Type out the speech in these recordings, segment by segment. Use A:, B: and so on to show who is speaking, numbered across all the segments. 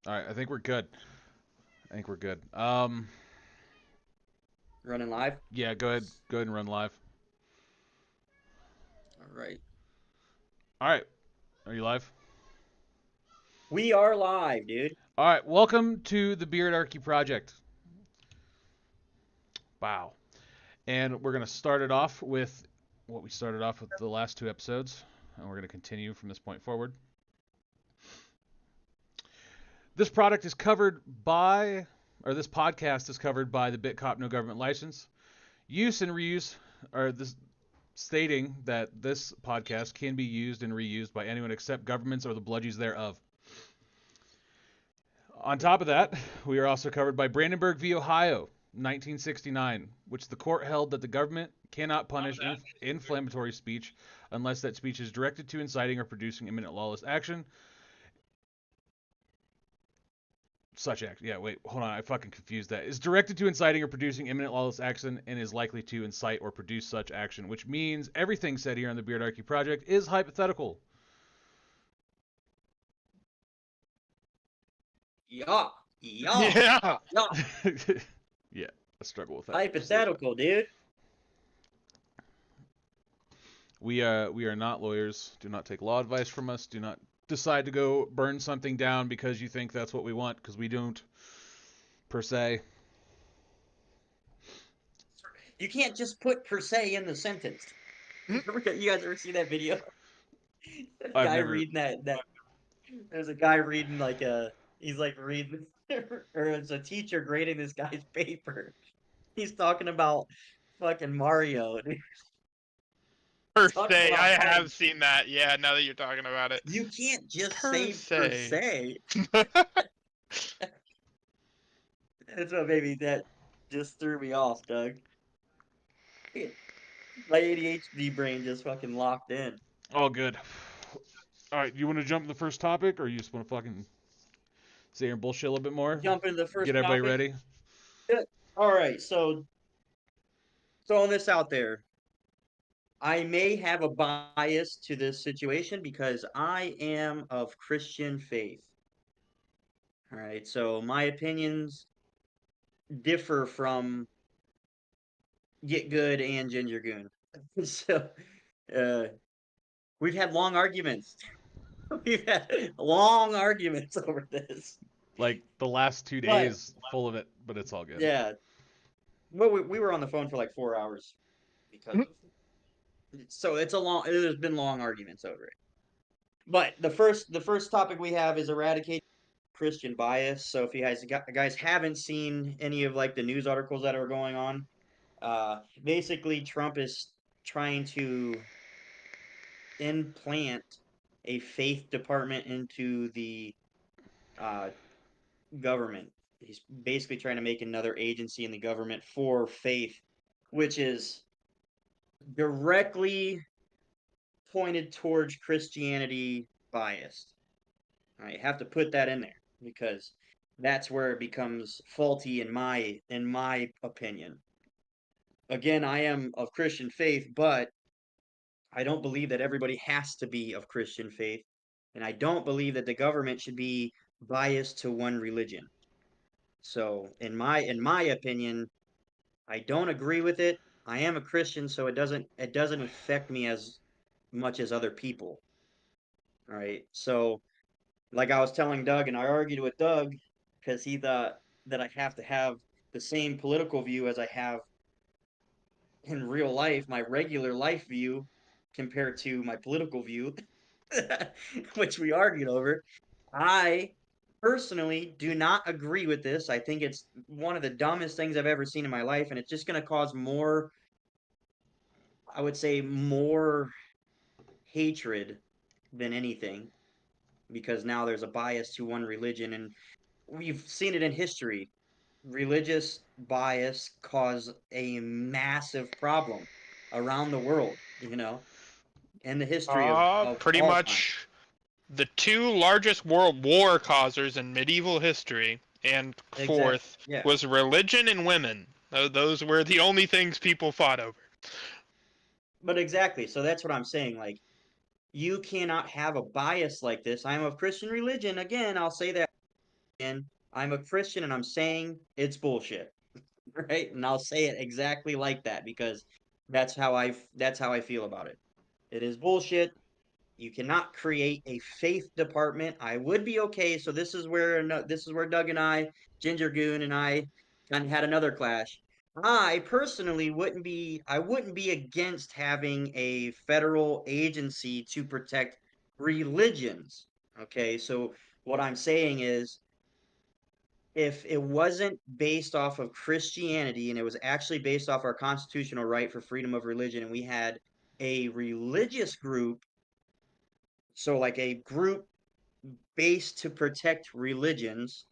A: All right, I think we're good.
B: Running live.
A: Yeah, go ahead. Go ahead and run live.
B: All right.
A: All right, are you live?
B: We are live, dude.
A: All right, welcome to the Beardarchy Project. Wow. And we're gonna start it off with what we started off with the last two episodes, and we're gonna continue from this point forward. This product is covered by, or this podcast is covered by the BitCop No Government License. Use and reuse are this stating that this podcast can be used and reused by anyone except governments or the bludgies thereof. On top of that, we are also covered by Brandenburg v. Ohio, 1969, which the court held that the government cannot punish inflammatory speech unless that speech is directed to inciting or producing imminent lawless action. Such act. Yeah, wait, hold on. I fucking confused that. Is directed to inciting or producing imminent lawless action and is likely to incite or produce such action, which means everything said here on the Beardarchy Project is hypothetical.
B: Yeah. Yeah.
C: Yeah.
B: Yeah.
A: Yeah, I struggle with that. Just a little bit.
B: Hypothetical, dude.
A: We are not lawyers. Do not take law advice from us. Do not decide to go burn something down because you think that's what we want, because we don't, per se.
B: You can't just put per se in the sentence. You guys ever see that video? That
A: I've
B: guy
A: never.
B: reading that. There's a guy reading he's like reading, or it's a teacher grading this guy's paper. He's talking about fucking Mario. Dude.
C: Per
B: Talking
C: se. I
B: about how
C: have seen that. Yeah, now that you're talking about it.
B: you can't just
C: Per
B: say per
C: se.
B: se. That's what maybe that just threw me off, Doug. My ADHD brain just fucking locked in.
A: All good. All right, you want to jump to the first topic, or you just want to fucking sit here and bullshit a little bit more?
B: Jump into the first
A: Get everybody
B: topic.
A: ready.
B: Yeah. All right, so throwing this out there. I may have a bias to this situation because I am of Christian faith. All right, so my opinions differ from Get Good and Ginger Goon. So uh, we've had long arguments. We've had long arguments over this.
A: Like the last two
B: But
A: days, full of it, but it's all good.
B: yeah, well, we were on the phone for like 4 hours because of. So it's a long. There's been long arguments over it. But the first topic we have is eradicate Christian bias. So if you guys haven't seen any of like the news articles that are going on, basically Trump is trying to implant a faith department into the uh, government. He's basically trying to make another agency in the government for faith, which is directly pointed towards Christianity biased. I have to put that in there because that's where it becomes faulty in my opinion. Again, I am of Christian faith, but I don't believe that everybody has to be of Christian faith, and I don't believe that the government should be biased to one religion. So, in my opinion, I don't agree with it. I am a Christian, so it doesn't affect me as much as other people. All right. So, like I was telling Doug, and I argued with Doug because he thought that I have to have the same political view as I have in real life, my regular life view, compared to my political view, which we argued over. I personally do not agree with this. I think it's one of the dumbest things I've ever seen in my life, and it's just going to cause more, I would say, more hatred than anything because now there's a bias to one religion, and we've seen it in history. Religious bias cause a massive problem around the world, in the history of
C: Pretty
B: all time.
C: much the two largest world war causers in medieval history, and
B: Exactly.
C: fourth
B: Yeah.
C: was religion and women. Those were the only things people fought over.
B: But exactly. So that's what I'm saying. Like, you cannot have a bias like this. I'm of Christian religion. Again, I'll say that. I'm a Christian and I'm saying it's bullshit. Right? And I'll say it exactly like that because that's how I feel about it. It is bullshit. You cannot create a faith department. I would be okay. So this is where Doug and I, Ginger Goon and I, kind of had another clash. I personally wouldn't be against having a federal agency to protect religions. Okay, so what I'm saying is if it wasn't based off of Christianity and it was actually based off our constitutional right for freedom of religion, and we had a religious group, so like a group based to protect religions,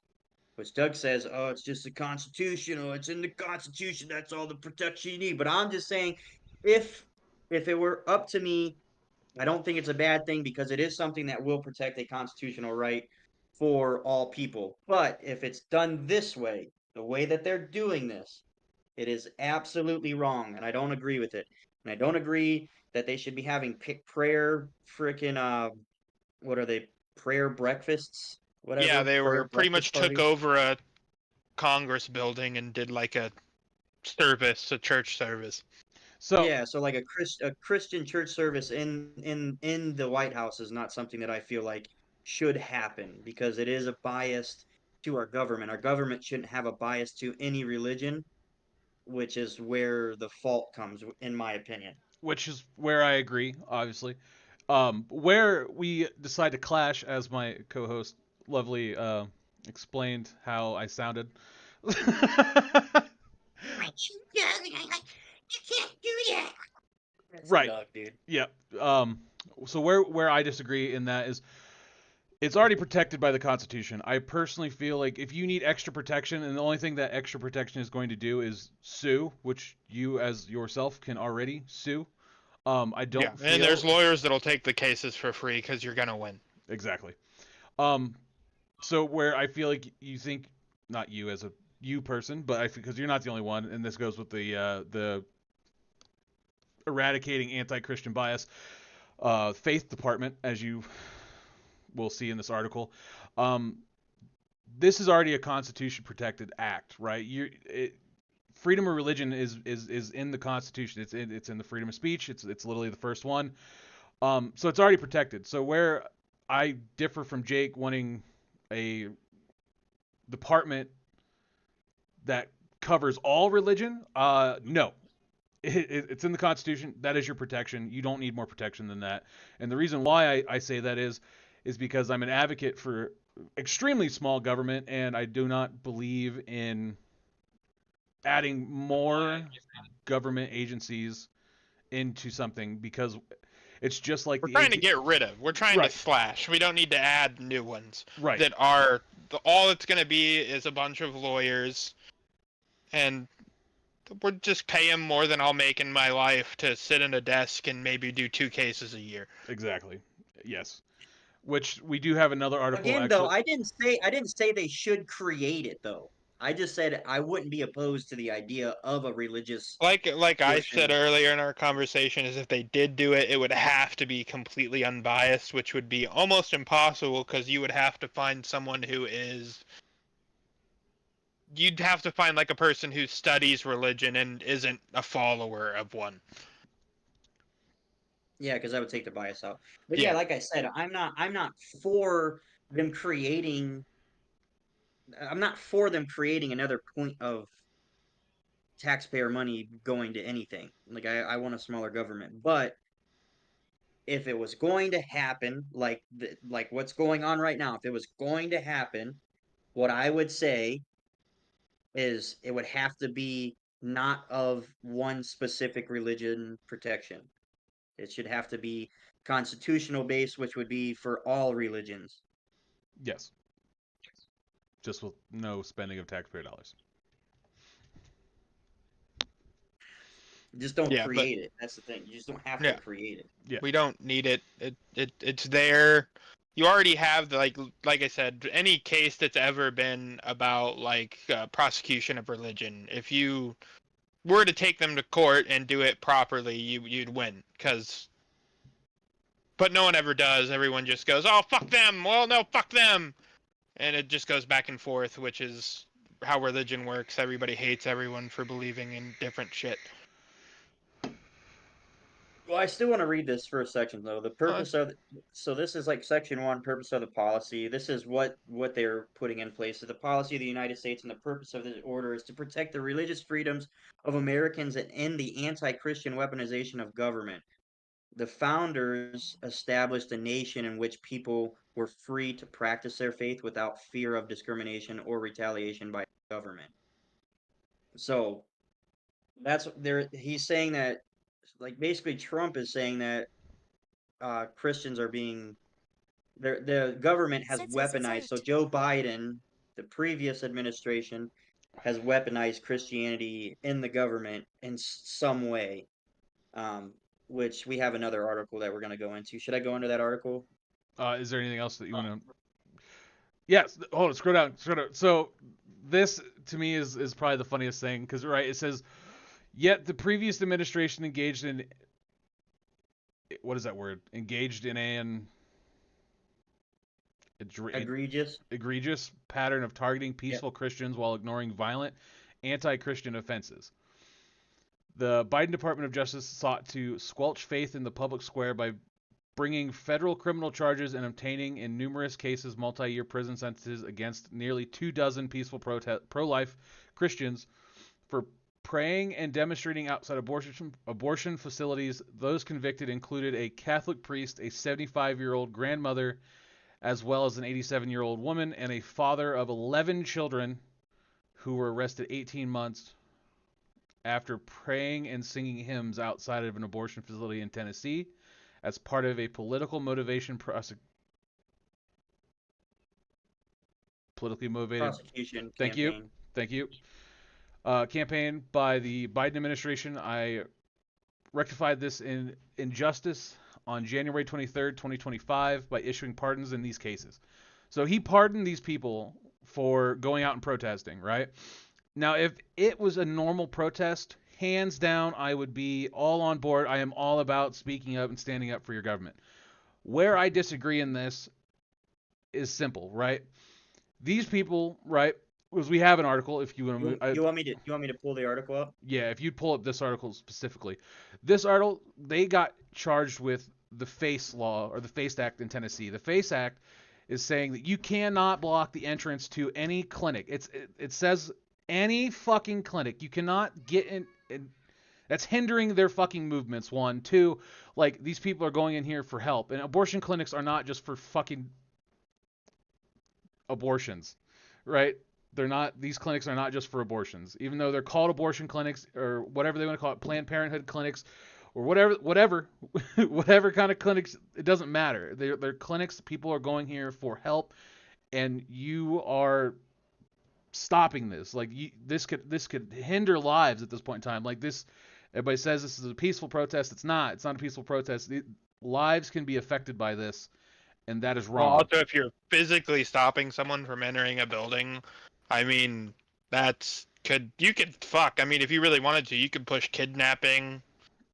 B: which Doug says, oh, it's just the Constitution, oh, it's in the Constitution, that's all the protection you need. But I'm just saying, if if it were up to me, I don't think it's a bad thing because it is something that will protect a constitutional right for all people. But if it's done this way, the way that they're doing this, it is absolutely wrong, and I don't agree with it. And I don't agree that they should be having prayer freaking what are they, prayer breakfasts,
C: Yeah,
B: whatever,
C: they
B: prayer
C: were pretty
B: breakfast
C: much took
B: parties.
C: over a Congress building and did like a service, a church service.
A: So
B: Yeah, so like a Christian church service in the White House is not something that I feel like should happen because it is a bias to our government. Our government shouldn't have a bias to any religion, which is where the fault comes, in my opinion.
A: which is where I agree, obviously. Where we decide to clash, as my co-host lovely explained how I sounded.
B: That's
A: Right.
B: Doug, dude.
A: Yeah. Um, so where I disagree in that is it's already protected by the Constitution. I personally feel like if you need extra protection, and the only thing that extra protection is going to do is sue, which you as yourself can already sue. I
C: Yeah,
A: don't
C: and
A: feel
C: there's lawyers that'll take the cases for free because you're gonna win.
A: exactly. Um, so where I feel like you think, not you as a you person, but because you're not the only one, and this goes with the eradicating anti-Christian bias, faith department, as you will see in this article. Um, this is already a constitution protected act, right? Freedom of religion is in the Constitution. It's in the freedom of speech. It's literally the first one. So it's already protected. So where I differ from Jake wanting a department that covers all religion, no, it's in the Constitution. That is your protection. You don't need more protection than that. And the reason why I say that is because I'm an advocate for extremely small government, and I do not believe in adding more government agencies into something because it's just like
C: We're
A: the
C: trying to
A: 18
C: get rid of. We're trying to
A: right,
C: slash. We don't need to add new ones.
A: right,
C: That are all it's gonna be is a bunch of lawyers, and we'll just pay them more than I'll make in my life to sit in a desk and maybe do 2 cases a year.
A: exactly, yes. Which we do have another article
B: Again, though,
A: actually.
B: I didn't say they should create it though. I just said I wouldn't be opposed to the idea of a religious
C: Like I said
B: portion.
C: earlier in our conversation, is if they did do it, it would have to be completely unbiased, which would be almost impossible because you would have to find someone who is. You'd have to find like a person who studies religion and isn't a follower of one.
B: Yeah, because I would take the bias out. But yeah,
C: Yeah.
B: like I said, I'm not for them creating. I'm not for them creating another point of taxpayer money going to anything. Like I want a smaller government, but if it was going to happen, like what's going on right now, if it was going to happen, what I would say is it would have to be not of one specific religion protection. It should have to be constitutional based, which would be for all religions.
A: Yes, just with no spending of taxpayer dollars.
B: Just don't
C: Yeah, but
B: create it. That's the thing. You just don't have to
C: yeah,
B: create it.
A: Yeah,
C: we don't need it. It's there. You already have the like I said, any case that's ever been about like prosecution of religion. If you were to take them to court and do it properly, you'd win. But no one ever does. Everyone just goes, "Oh, fuck them." Well, no, fuck them. and it just goes back and forth, which is how religion works. Everybody hates everyone for believing in different shit.
B: Well, I still want to read this first section though. The
C: Uh,
B: purpose of so this is like section 1, purpose of the policy. This is what they're putting in place. So the policy of the United States and the purpose of this order is to protect the religious freedoms of Americans and end the anti-Christian weaponization of government. The founders established a nation in which people were free to practice their faith without fear of discrimination or retaliation by government. So that's there. He's saying that, like, basically Trump is saying that Christians are being the government has weaponized. So Joe Biden, the previous administration, has weaponized Christianity in the government in some way. Which we have another article that we're going to go into. Should I go into that article?
A: Is there anything else that you want to? Yes. Hold on. Scroll down. Scroll down. So this to me is probably the funniest thing because right, it says, yet the previous administration engaged in what is that word? Engaged in an egregious pattern of targeting peaceful Christians while ignoring violent anti-Christian offenses. The Biden Department of Justice sought to squelch faith in the public square by bringing federal criminal charges and obtaining in numerous cases multi-year prison sentences against nearly 24 peaceful pro-life Christians for praying and demonstrating outside abortion facilities. Those convicted included a Catholic priest, a 75-year-old grandmother, as well as an 87-year-old woman and a father of 11 children who were arrested 18 months after praying and singing hymns outside of an abortion facility in Tennessee as part of a politically motivated
B: prosecution
A: Thank
B: campaign.
A: you. Campaign by the Biden administration. I rectified this injustice on January 23rd, 2025 by issuing pardons in these cases. So he pardoned these people for going out and protesting, right? Now, if it was a normal protest, hands down, I would be all on board. I am all about speaking up and standing up for your government. Where I disagree in this is simple, right? These people, right, because we have an article. If you want to move,
B: you want me to pull the article up?
A: Yeah, if you pull up this article specifically, this article, they got charged with the FACE law or the FACE Act in Tennessee. The FACE Act is saying that you cannot block the entrance to any clinic. It says any fucking clinic. You cannot get in. That's hindering their fucking movements. 1, 2, like these people are going in here for help, and abortion clinics are not just for fucking abortions, right? They're not. These clinics are not just for abortions, even though they're called abortion clinics or whatever they want to call it, Planned Parenthood clinics, or whatever kind of clinics. It doesn't matter. They're clinics. People are going here for help, and you are stopping this. Like this could hinder lives at this point in time. Like this, everybody says this is a peaceful protest. It's not. It's not a peaceful protest. Lives can be affected by this, and that is wrong.
C: Well, also, if you're physically stopping someone from entering a building, I mean, you could fuck. I mean, if you really wanted to, you could push kidnapping,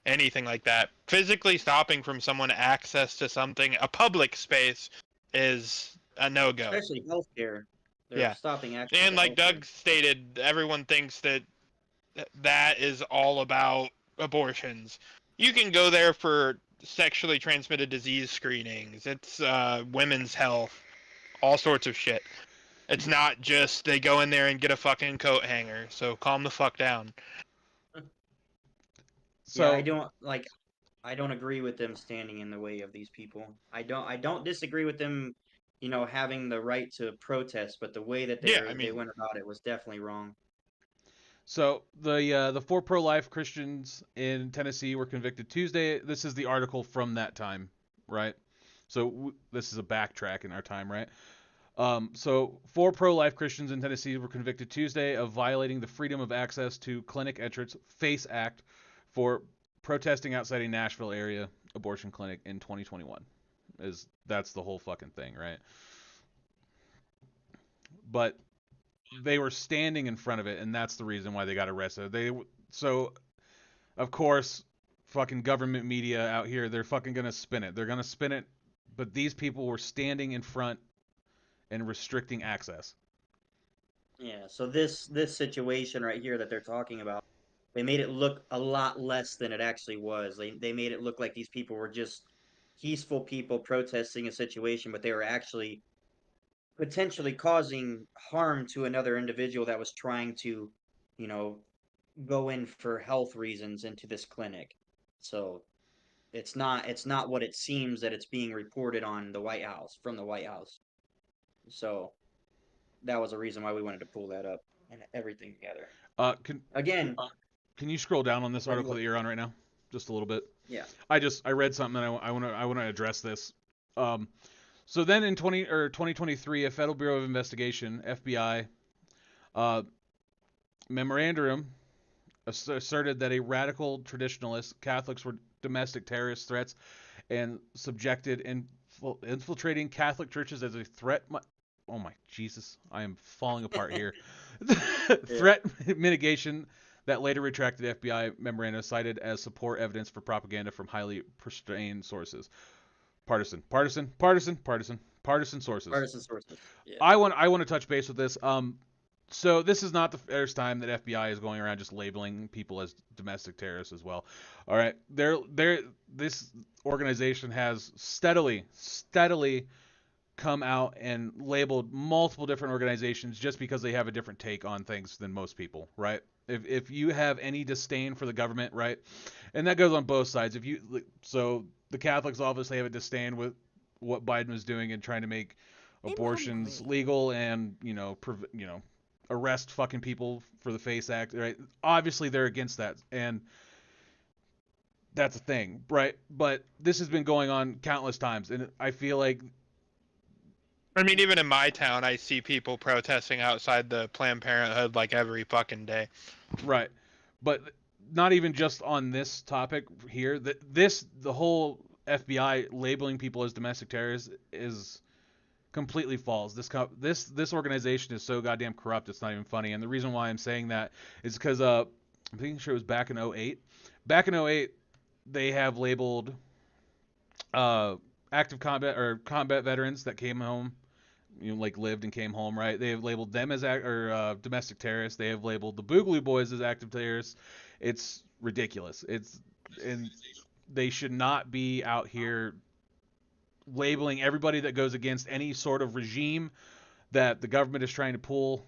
C: anything like that. Physically stopping from someone access to something, a public space, is a no-go.
B: Especially healthcare. They're stopping access.
C: And like Doug stated, everyone thinks that is all about abortions. You can go there for sexually transmitted disease screenings. It's women's health, all sorts of shit. It's not just they go in there and get a fucking coat hanger. So calm the fuck down.
B: So yeah, I don't agree with them standing in the way of these people. I don't disagree with them, having the right to protest, but the way that they went about it was definitely wrong.
A: So the 4 pro-life Christians in Tennessee were convicted Tuesday. This is the article from that time, right? So this is a backtrack in our time, right? So 4 pro-life Christians in Tennessee were convicted Tuesday of violating the Freedom of Access to Clinic Entrance FACE Act for protesting outside a Nashville area abortion clinic in 2021. That's the whole fucking thing, right? But they were standing in front of it, and that's the reason why they got arrested. So, of course, fucking government media out here, they're fucking gonna spin it. They're gonna spin it, but these people were standing in front and restricting access.
B: Yeah, so this situation right here that they're talking about, they made it look a lot less than it actually was. They made it look like these people were just peaceful people protesting a situation, but they were actually potentially causing harm to another individual that was trying to, you know, go in for health reasons into this clinic. So it's not what it seems that it's being reported on the White House from the White House. So that was a reason why we wanted to pull that up and everything together.
A: Uh, can
B: Again,
A: can you scroll down on this
B: what,
A: article
B: what,
A: that you're on right now, just a little bit?
B: yeah.
A: I read something and I want to address this. Um, so then in 2023, a Federal Bureau of Investigation (FBI) uh, memorandum asserted that a radical traditionalist Catholics were domestic terrorist threats and subjected infiltrating Catholic churches as a threat. Oh my Jesus, I am falling apart here.
B: Yeah.
A: Threat mitigation that later retracted FBI memorandum cited as support evidence for propaganda from highly restrained sources. Partisan sources.
B: Partisan sources. Yeah.
A: I want to touch base with this. So this is not the first time that FBI is going around just labeling people as domestic terrorists as well. All right, this organization has steadily come out and labeled multiple different organizations just because they have a different take on things than most people, right? If you have any disdain for the government, right, and that goes on both sides. So the Catholics obviously have a disdain with what Biden was doing and trying to make abortions legal and arrest fucking people for the FACE Act, right? Obviously they're against that, and that's a thing, right? But this has been going on countless times, and I feel like
C: I mean, even in my town, I see people protesting outside the Planned Parenthood like every fucking day.
A: right, but not even just on this topic here. The whole FBI labeling people as domestic terrorists is completely false. This organization is so goddamn corrupt. It's not even funny. And the reason why I'm saying that is because I'm pretty sure it was back in '08. Back in '08, they have labeled active combat veterans that came home, like lived and came home, right? They have labeled them as domestic terrorists. They have labeled the Boogaloo Boys as active terrorists. It's ridiculous. And they should not be out here labeling everybody that goes against any sort of regime that the government is trying to pull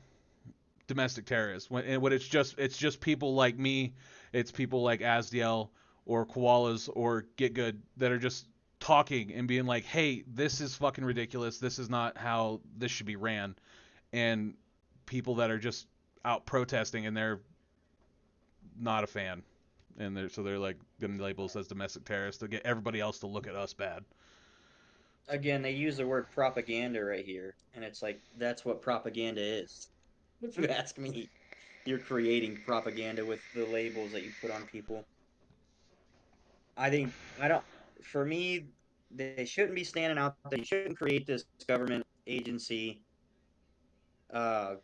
A: domestic terrorists. When it's just people like me, it's people like Asdiel or Koalas or Get Good that are just talking and being like, hey, this is fucking ridiculous. This is not how this should be ran. And people that are just out protesting and they're not a fan. And they're like going to label us as domestic terrorists to get everybody else to look at us bad.
B: Again, they use the word propaganda right here, and it's like that's what propaganda is. If you ask me, you're creating propaganda with the labels that you put on people. I think I don't. For me, they shouldn't be standing out there. You shouldn't create this government agency. Uh,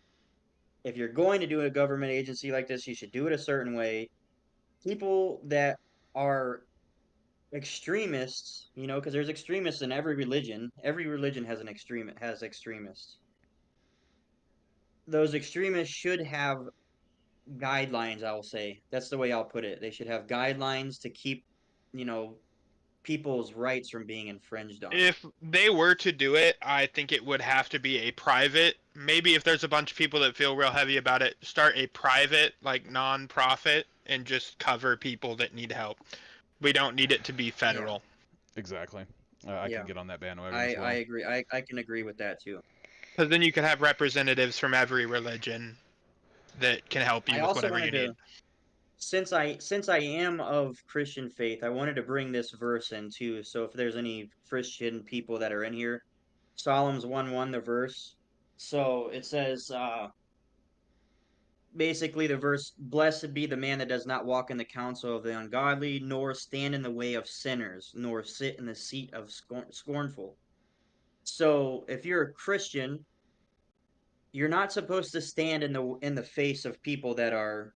B: if you're going to do a government agency like this, you should do it a certain way. People that are extremists, because there's extremists in every religion. Every religion has has extremists. Those extremists should have guidelines, I will say. That's the way I'll put it. They should have guidelines to keep, you know, people's rights from being infringed on.
C: If they were to do it, I think it would have to be a private. Maybe if there's a bunch of people that feel real heavy about it, start a private, like non-profit, and just cover people that need help. We don't need it to be federal.
A: Exactly. I
B: Yeah.
A: can get on that bandwagon
B: I,
A: as well.
B: I agree. I can agree with that too.
C: Because then you could have representatives from every religion that can help you
B: I
C: with
B: also
C: whatever you
B: wanted
C: need.
B: to, since I am of Christian faith, I wanted to bring this verse in too. So if there's any Christian people that are in here, Psalms 1:1, the verse. So it says, basically the verse, blessed be the man that does not walk in the counsel of the ungodly, nor stand in the way of sinners, nor sit in the seat of scornful. So if you're a Christian, you're not supposed to stand in the face of people that are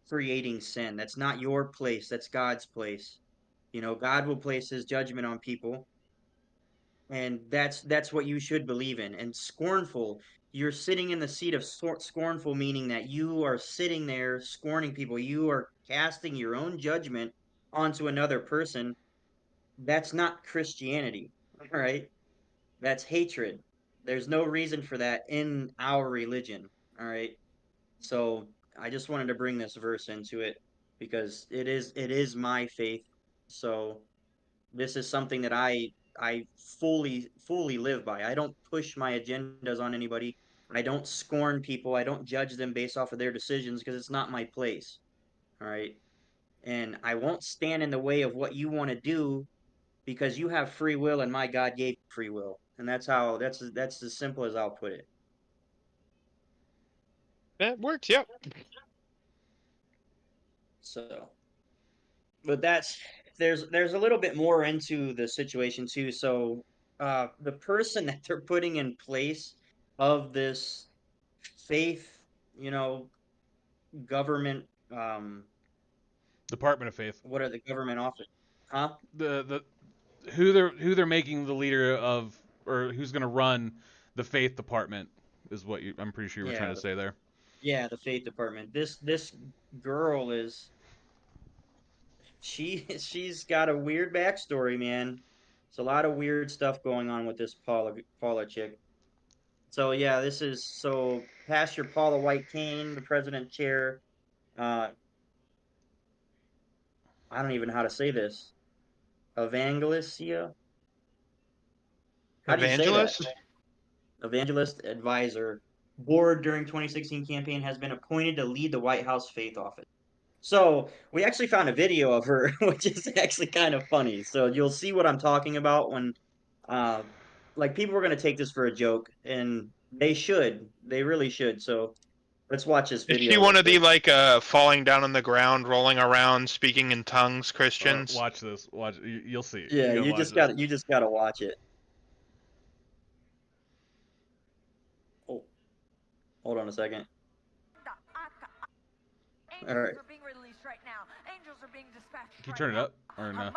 B: creating sin. That's not your place, that's God's place. God will place his judgment on people. and that's what you should believe in. And scornful, you're sitting in the seat of scornful, meaning that you are sitting there scorning people. You are casting your own judgment onto another person. That's not Christianity, all right? That's hatred. There's no reason for that in our religion, all right? So I just wanted to bring this verse into it because it is my faith. So this is something that I fully live by. I don't push my agendas on anybody. I don't scorn people. I don't judge them based off of their decisions because it's not my place. All right? And I won't stand in the way of what you want to do because you have free will and my God gave you free will. And that's as simple as I'll put it.
C: That works. Yep.
B: So, but there's a little bit more into the situation too. So, the person that they're putting in place of this faith, you know, government,
A: Department of Faith.
B: what are the government office? Huh?
A: The who they're making the leader of, or who's going to run the faith department is what I'm pretty sure you were
B: Yeah,
A: trying to say there.
B: yeah, the faith department. This girl is she's got a weird backstory, man. It's a lot of weird stuff going on with this Paula chick. So yeah, this is so Pastor Paula White Kane, the president chair. Uh, I don't even know how to say this. Evangelicia. How do you say that?
C: Evangelist.
B: Evangelist advisor board during 2016 campaign has been appointed to lead the White House faith office. So we actually found a video of her, which is actually kind of funny. So you'll see what I'm talking about when, uh, like people are going to take this for a joke, and they should. They really should. So let's watch this
C: Is she
B: video
C: one
B: real
C: of the
B: quick.
C: like falling down on the ground, rolling around, speaking in tongues Christians?
A: Watch this. Watch. You'll see.
B: Yeah,
A: You gotta
B: you
A: watch
B: just
A: this.
B: got you just got to watch it. Oh, hold on a second. All right.
A: Can you turn it up or no?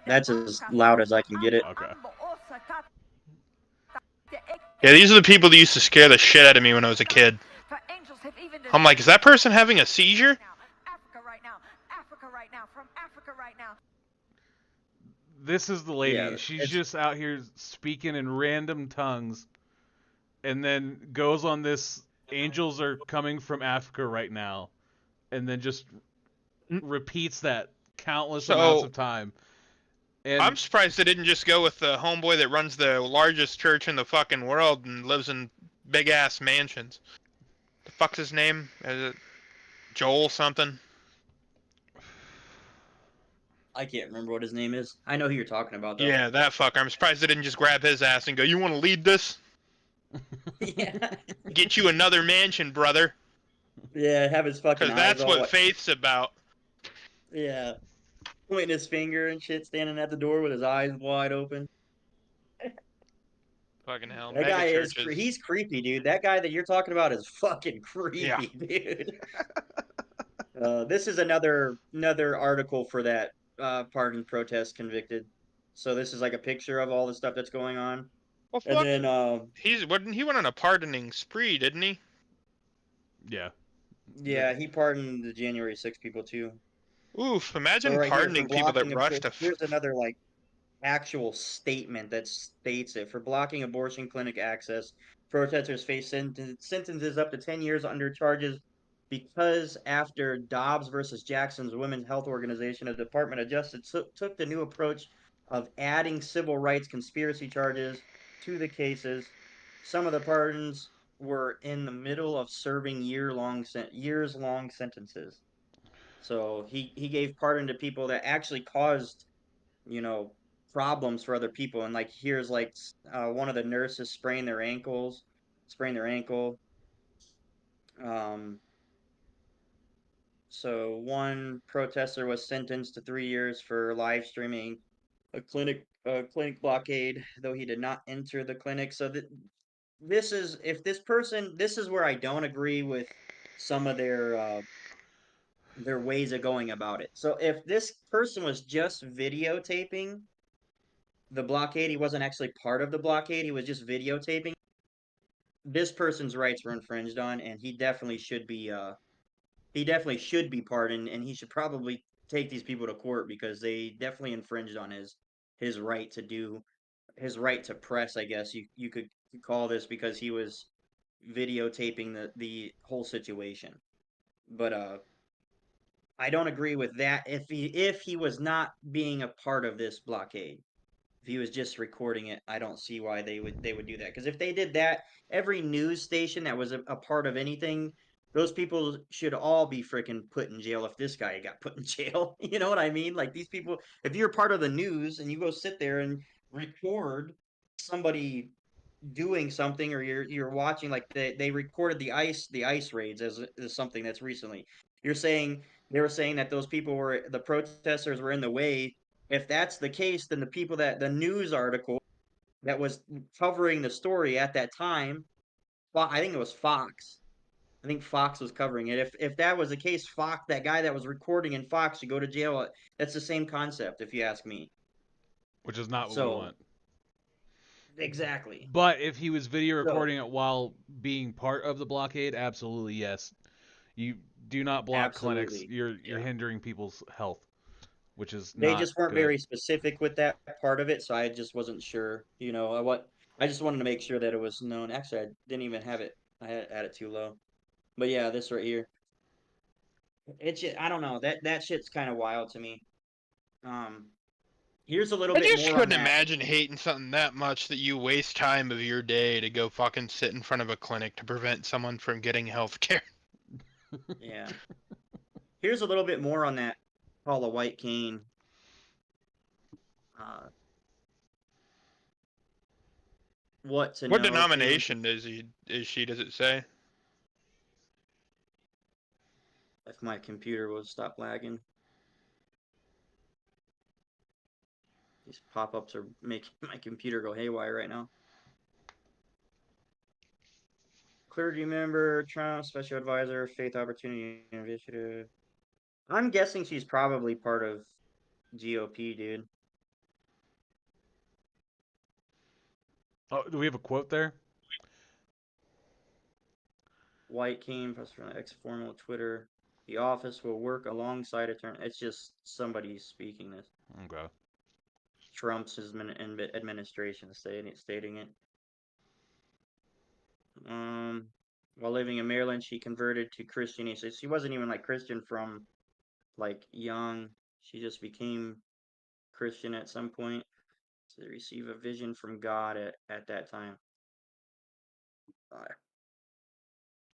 B: That's as loud as I can get it.
A: Okay.
C: Yeah, these are the people that used to scare the shit out of me when I was a kid. I'm like, is that person having a seizure?
A: This is the lady.
B: Yeah,
A: She's
B: it's
A: just out here speaking in random tongues, and then goes on this. Angels are coming from Africa right now, and then just repeats that countless amounts
C: So
A: of time. And
C: I'm surprised they didn't just go with the homeboy that runs the largest church in the fucking world and lives in big ass mansions. The fuck's his name? Is it Joel something?
B: I can't remember what his name is. I know who you're talking about though.
C: Yeah, that fucker. I'm surprised they didn't just grab his ass and go, "You want to lead this?
B: Yeah.
C: Get you another mansion, brother."
B: Yeah, have his fucking
C: Because
B: eyes
C: that's
B: all
C: what faith's about.
B: Yeah. Pointing his finger and shit, standing at the door with his eyes wide open.
C: Fucking hell,
B: That
C: mega
B: guy is
C: churches.
B: he's creepy, dude. That guy that you're talking about is fucking
C: Yeah.
B: creepy, dude. This is another article for that pardon protest convicted. So this is like a picture of all the stuff that's going on.
C: Well,
B: And
C: fuck.
B: then
C: He went on a pardoning spree, didn't he?
A: yeah,
B: yeah, he pardoned the January 6 people too.
C: Oof!
B: So
C: Imagine
B: right here for
C: pardoning people that
B: blocking
C: rushed to.
B: here's another like actual statement that states it. For blocking abortion clinic access, protesters face sentences up to 10 years under charges because after Dobbs versus Jackson's Women's Health Organization, the Department of Justice took the new approach of adding civil rights conspiracy charges to the cases. Some of the pardons were in the middle of serving years long sentences. So he gave pardon to people that actually caused, you know, problems for other people. And like here's like one of the nurses sprained their ankle. Um, so one protester was sentenced to 3 years for live streaming a clinic blockade, though he did not enter the clinic. So that this is if this person this is where I don't agree with some of their ways of going about it. So if this person was just videotaping the blockade. He wasn't actually part of the blockade. He was just videotaping. This person's rights were infringed on, and he definitely should be. He definitely should be pardoned, and he should probably take these people to court because they definitely infringed on his right to do his right to press. I guess you could call this because he was videotaping the whole situation. But I don't agree with that. If he was not being a part of this blockade, if he was just recording it, I don't see why they would do that. Because if they did that, every news station that was a part of anything, those people should all be freaking put in jail if this guy got put in jail. You know what I mean? Like these people, if you're part of the news and you go sit there and record somebody doing something, or you're watching, like they recorded the ice raids as something that's recently. You're saying they were saying that those people were the protesters were in the way. If that's the case, then the people that the news article that was covering the story at that time, well, I think it was Fox. I think Fox was covering it. If that was the case, Fox, that guy that was recording in Fox, should go to jail. That's the same concept, if you ask me.
A: which is not what we
B: So
A: want.
B: exactly.
A: But if he was video
B: So
A: recording it while being part of the blockade, absolutely yes. You do not block clinics.
B: absolutely,
A: You're
B: yeah.
A: hindering people's health, which is
B: They
A: not
B: just weren't
A: good.
B: very specific with that part of it, so I just wasn't sure. I just wanted to make sure that it was known. Actually, I didn't even have it. I had it too low. But yeah, this right here. It's just, I don't know. That shit's kind of wild to me. Um, here's a little
C: I
B: bit
C: just
B: more on
C: couldn't
B: that.
C: imagine hating something that much that you waste time of your day to go fucking sit in front of a clinic to prevent someone from getting health care.
B: Yeah. Here's a little bit more on that Paula White Kane. Uh, what to
C: What
B: know too.
C: denomination is she, does it say?
B: If my computer will stop lagging. These pop-ups are making my computer go haywire right now. Clergy member, Trump, special advisor, faith opportunity initiative. I'm guessing she's probably part of GOP, dude.
A: Oh, do we have a quote there?
B: White came from ex-formal Twitter. The office will work alongside attorney. It's just somebody speaking this.
A: Okay.
B: Trump's administration stating it. While living in Maryland, she converted to Christianity. So she wasn't even like Christian from like young. She just became Christian at some point to receive a vision from God at that time. I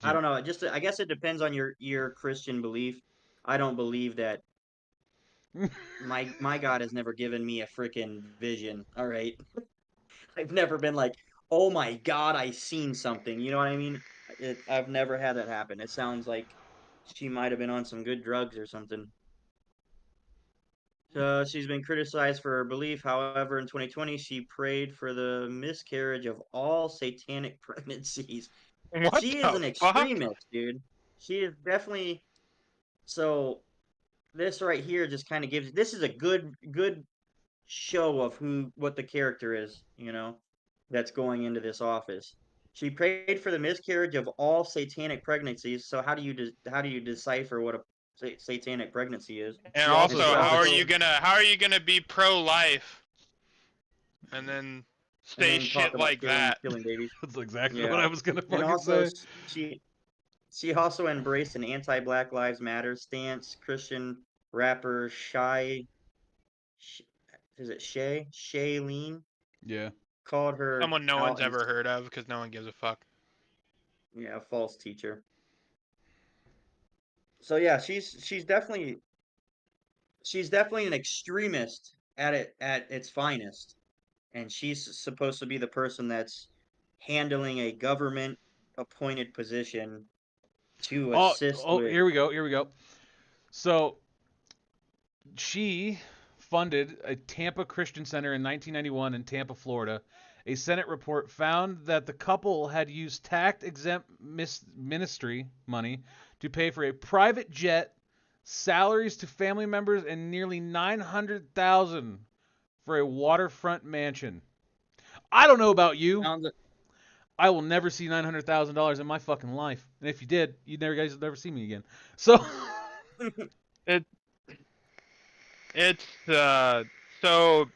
A: Do
B: don't know. Just I guess it depends on your Christian belief. I don't believe that
A: you...
B: my God has never given me a freaking vision. All right, I've never been like, oh my God, I seen something. You know what I mean? I've never had that happen. It sounds like she might have been on some good drugs or something. She's been criticized for her belief. However, in 2020, she prayed for the miscarriage of all satanic pregnancies.
C: What
B: She is
C: the
B: an
C: fuck?
B: extremist, dude. She is definitely so. This right here just kind of gives. This is a good show of what the character is. That's going into this office. She prayed for the miscarriage of all satanic pregnancies. So how do you decipher what a satanic pregnancy is?
C: And
B: And
C: also,
B: she also
C: how are you gonna be pro-life and then
B: and
C: say
B: then talk
C: shit
B: about
C: like
B: killing
C: that?
B: killing babies.
A: That's exactly what
B: Yeah,
A: I was gonna
B: and
A: fucking
B: also
A: say.
B: she also embraced an anti-Black Lives Matter stance. Christian rapper Sh- is it Shailene
A: Yeah.
B: called her
C: Someone no one's
B: out
C: ever heard of because no one gives a fuck.
B: a false teacher. So yeah, she's definitely an extremist at its finest, and she's supposed to be the person that's handling a government appointed position to
A: Oh,
B: assist
A: oh,
B: with.
A: here we go. Here we go. So she funded a Tampa Christian Center in 1991 in Tampa, Florida. A Senate report found that the couple had used tax-exempt ministry money to pay for a private jet, salaries to family members, and nearly $900,000 for a waterfront mansion. I don't know about you.
B: Sounds
A: I will never see $900,000 in my fucking life. And if you did, you guys would never see me again. So
C: It it's so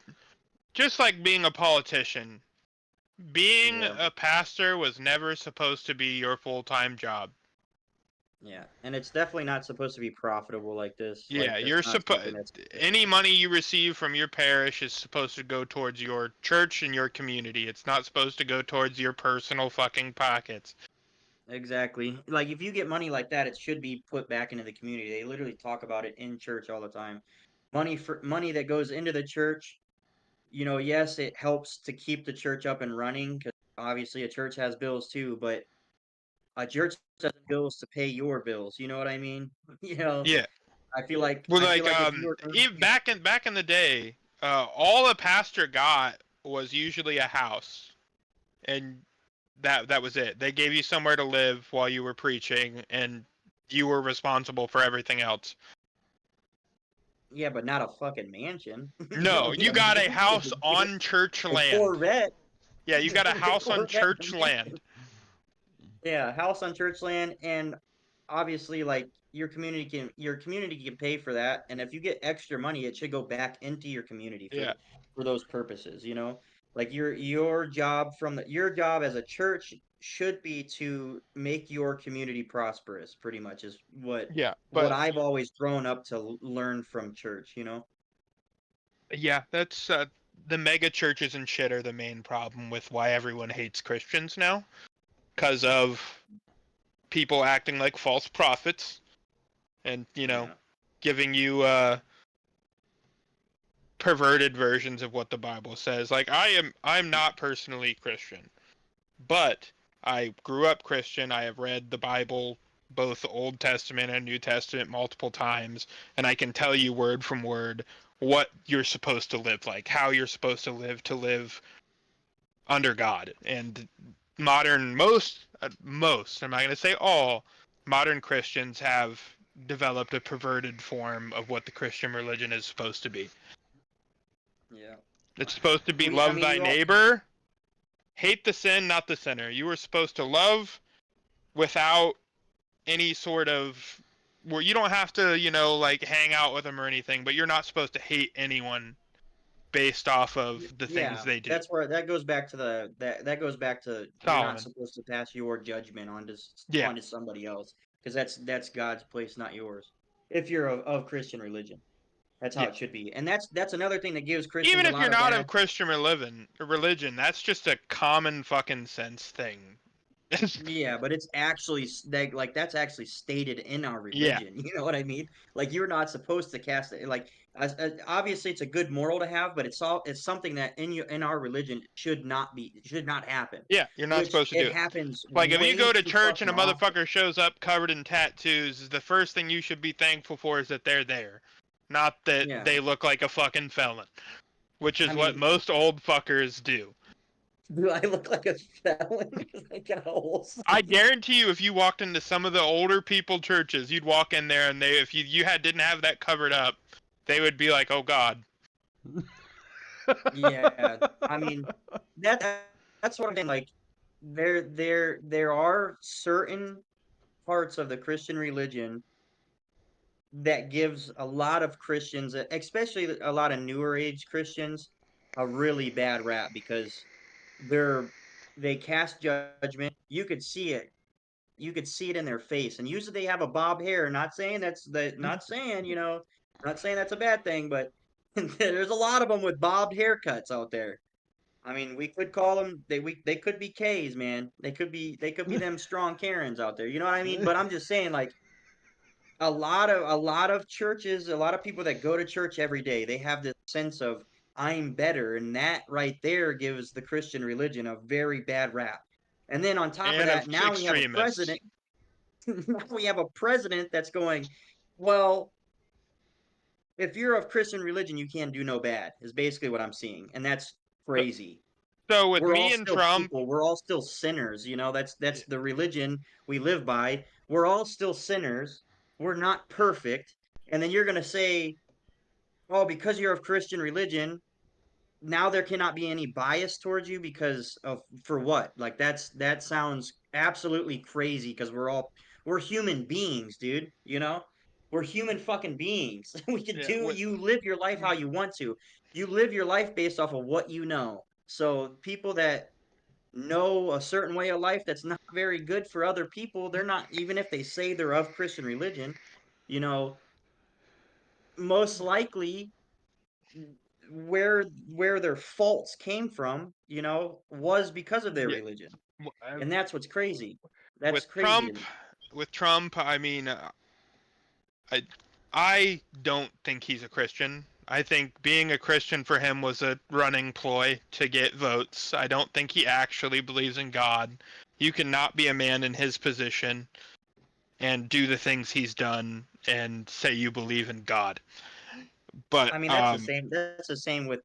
C: just like being a politician, being
B: Yeah.
C: a pastor was never supposed to be your full-time job.
B: Yeah, and it's definitely not supposed to be profitable like this.
C: Yeah,
B: Like, that's
C: you're
B: not something
C: supposed
B: that's
C: any money you receive from your parish is supposed to go towards your church and your community. It's not supposed to go towards your personal fucking pockets.
B: exactly like if you get money like that, it should be put back into the community. They literally talk about it in church all the time. Money that goes into the church, yes, it helps to keep the church up and running because obviously a church has bills too, but a church has bills to pay your bills. You know what I mean? You know,
C: Yeah.
B: I feel like
C: Well,
B: I feel
C: like
B: like if you were
C: even back in the day, all a pastor got was usually a house, and that was it. They gave you somewhere to live while you were preaching, and you were responsible for everything else.
B: yeah, but not a fucking mansion. You
C: No,
B: don't get
C: you
B: a
C: got a
B: mansion.
C: house on church
B: A
C: land.
B: Corvette.
C: Yeah, you
B: You
C: got a
B: don't get a
C: house on
B: Corvette
C: church
B: in a mansion.
C: land.
B: Yeah, house on church land, and obviously, like your community can pay for that, and if you get extra money, it should go back into your community
C: Yeah,
B: for those purposes. Like your job your job as a church should be to make your community prosperous. Pretty much is
C: yeah,
B: what
C: but
B: I've always grown up to learn from church.
C: yeah, that's the mega churches and shit are the main problem with why everyone hates Christians now, because of people acting like false prophets and
B: Yeah,
C: giving you perverted versions of what the Bible says. Like I'm not personally Christian, but I grew up Christian. I have read the Bible, both Old Testament and New Testament, multiple times, and I can tell you word from word what you're supposed to live like, how you're supposed to live under God. And most, I'm not going to say all, modern Christians have developed a perverted form of what the Christian religion is supposed to be.
B: yeah.
C: It's supposed to be
B: I
C: love
B: mean,
C: thy neighbor, hate the sin, not the sinner. You were supposed to love without any sort of where you don't have to, like hang out with them or anything, but you're not supposed to hate anyone based off of the things
B: Yeah,
C: they do.
B: that's where that goes back to that goes back to you're not
C: Solomon.
B: supposed to pass your judgment
C: Yeah.
B: onto somebody else because that's God's place, not yours. If you're of Christian religion, that's how
C: Yeah.
B: it should be, and that's another thing that gives Christians
C: Even
B: a
C: if
B: lot
C: you're
B: of
C: not
B: bad.
C: of Christian religion, that's just a common fucking sense thing.
B: Yeah, but it's actually that's actually stated in our
C: Yeah.
B: religion. You know what I mean? Like you're not supposed to cast it. Like obviously it's a good moral to have, but it's something that in our religion should not happen.
C: Yeah, you're not
B: Which
C: supposed to do
B: it
C: it.
B: happens
C: Like if you
B: way
C: go to
B: too
C: church and
B: fucking
C: a
B: often.
C: motherfucker shows up covered in tattoos, the first thing you should be thankful for is that they're there, not that
B: Yeah,
C: they look like a fucking felon, which
B: I
C: is what
B: mean,
C: most old fuckers do.
B: do I look like a felon? I got a whole
C: I
B: sleeve.
C: guarantee you, if you walked into some of the older people churches, you'd walk in there and if you didn't have that covered up, they would be like, "Oh God."
B: Yeah, I mean that that's what I'm saying. Like there are certain parts of the Christian religion that gives a lot of Christians, especially a lot of newer age Christians, a really bad rap because they're they cast judgment. You could see it. You could see it in their face. And usually they have a bob hair. Not saying, not saying that's a bad thing, but there's a lot of them with bobbed haircuts out there. I mean, we could call them they could be K's, man. They could be them strong Karens out there. You know what I mean? But I'm just saying, like a lot of churches, a lot of people that go to church every day, they have this sense of I'm better, and that right there gives the Christian religion a very bad rap. And then on top of
C: And of
B: that, now we have a
C: extremists.
B: president. Now we have a president that's going, well, if you're of Christian religion, you can't do no bad. Is basically what I'm seeing, and that's
C: So,
B: crazy.
C: so with
B: We're all
C: me and
B: still
C: Trump,
B: people. We're all still sinners. That's the religion we live by. We're all still sinners. We're not perfect. And then you're gonna say, "Oh, because you're of Christian religion, now there cannot be any bias towards you because of for what? Like that sounds absolutely crazy because we're human beings, dude. You know, we're human fucking beings. We can
C: Yeah.
B: do you live your life how you want to. You live your life based off of what you know. So people that know a certain way of life that's not very good for other people, they're not even if they say they're of Christian religion, you know, most likely where their faults came from, you know, was because of their
C: Yeah.
B: religion.
C: w- uh,
B: And that's what's crazy. That's
C: With
B: crazy to
C: Trump,
B: me.
C: I mean, I I don't think he's a Christian. I think being a Christian for him was a running ploy to get votes. I don't think he actually believes in God. You cannot be a man in his position and do the things he's done and say you believe in God. But
B: I mean, that's the same with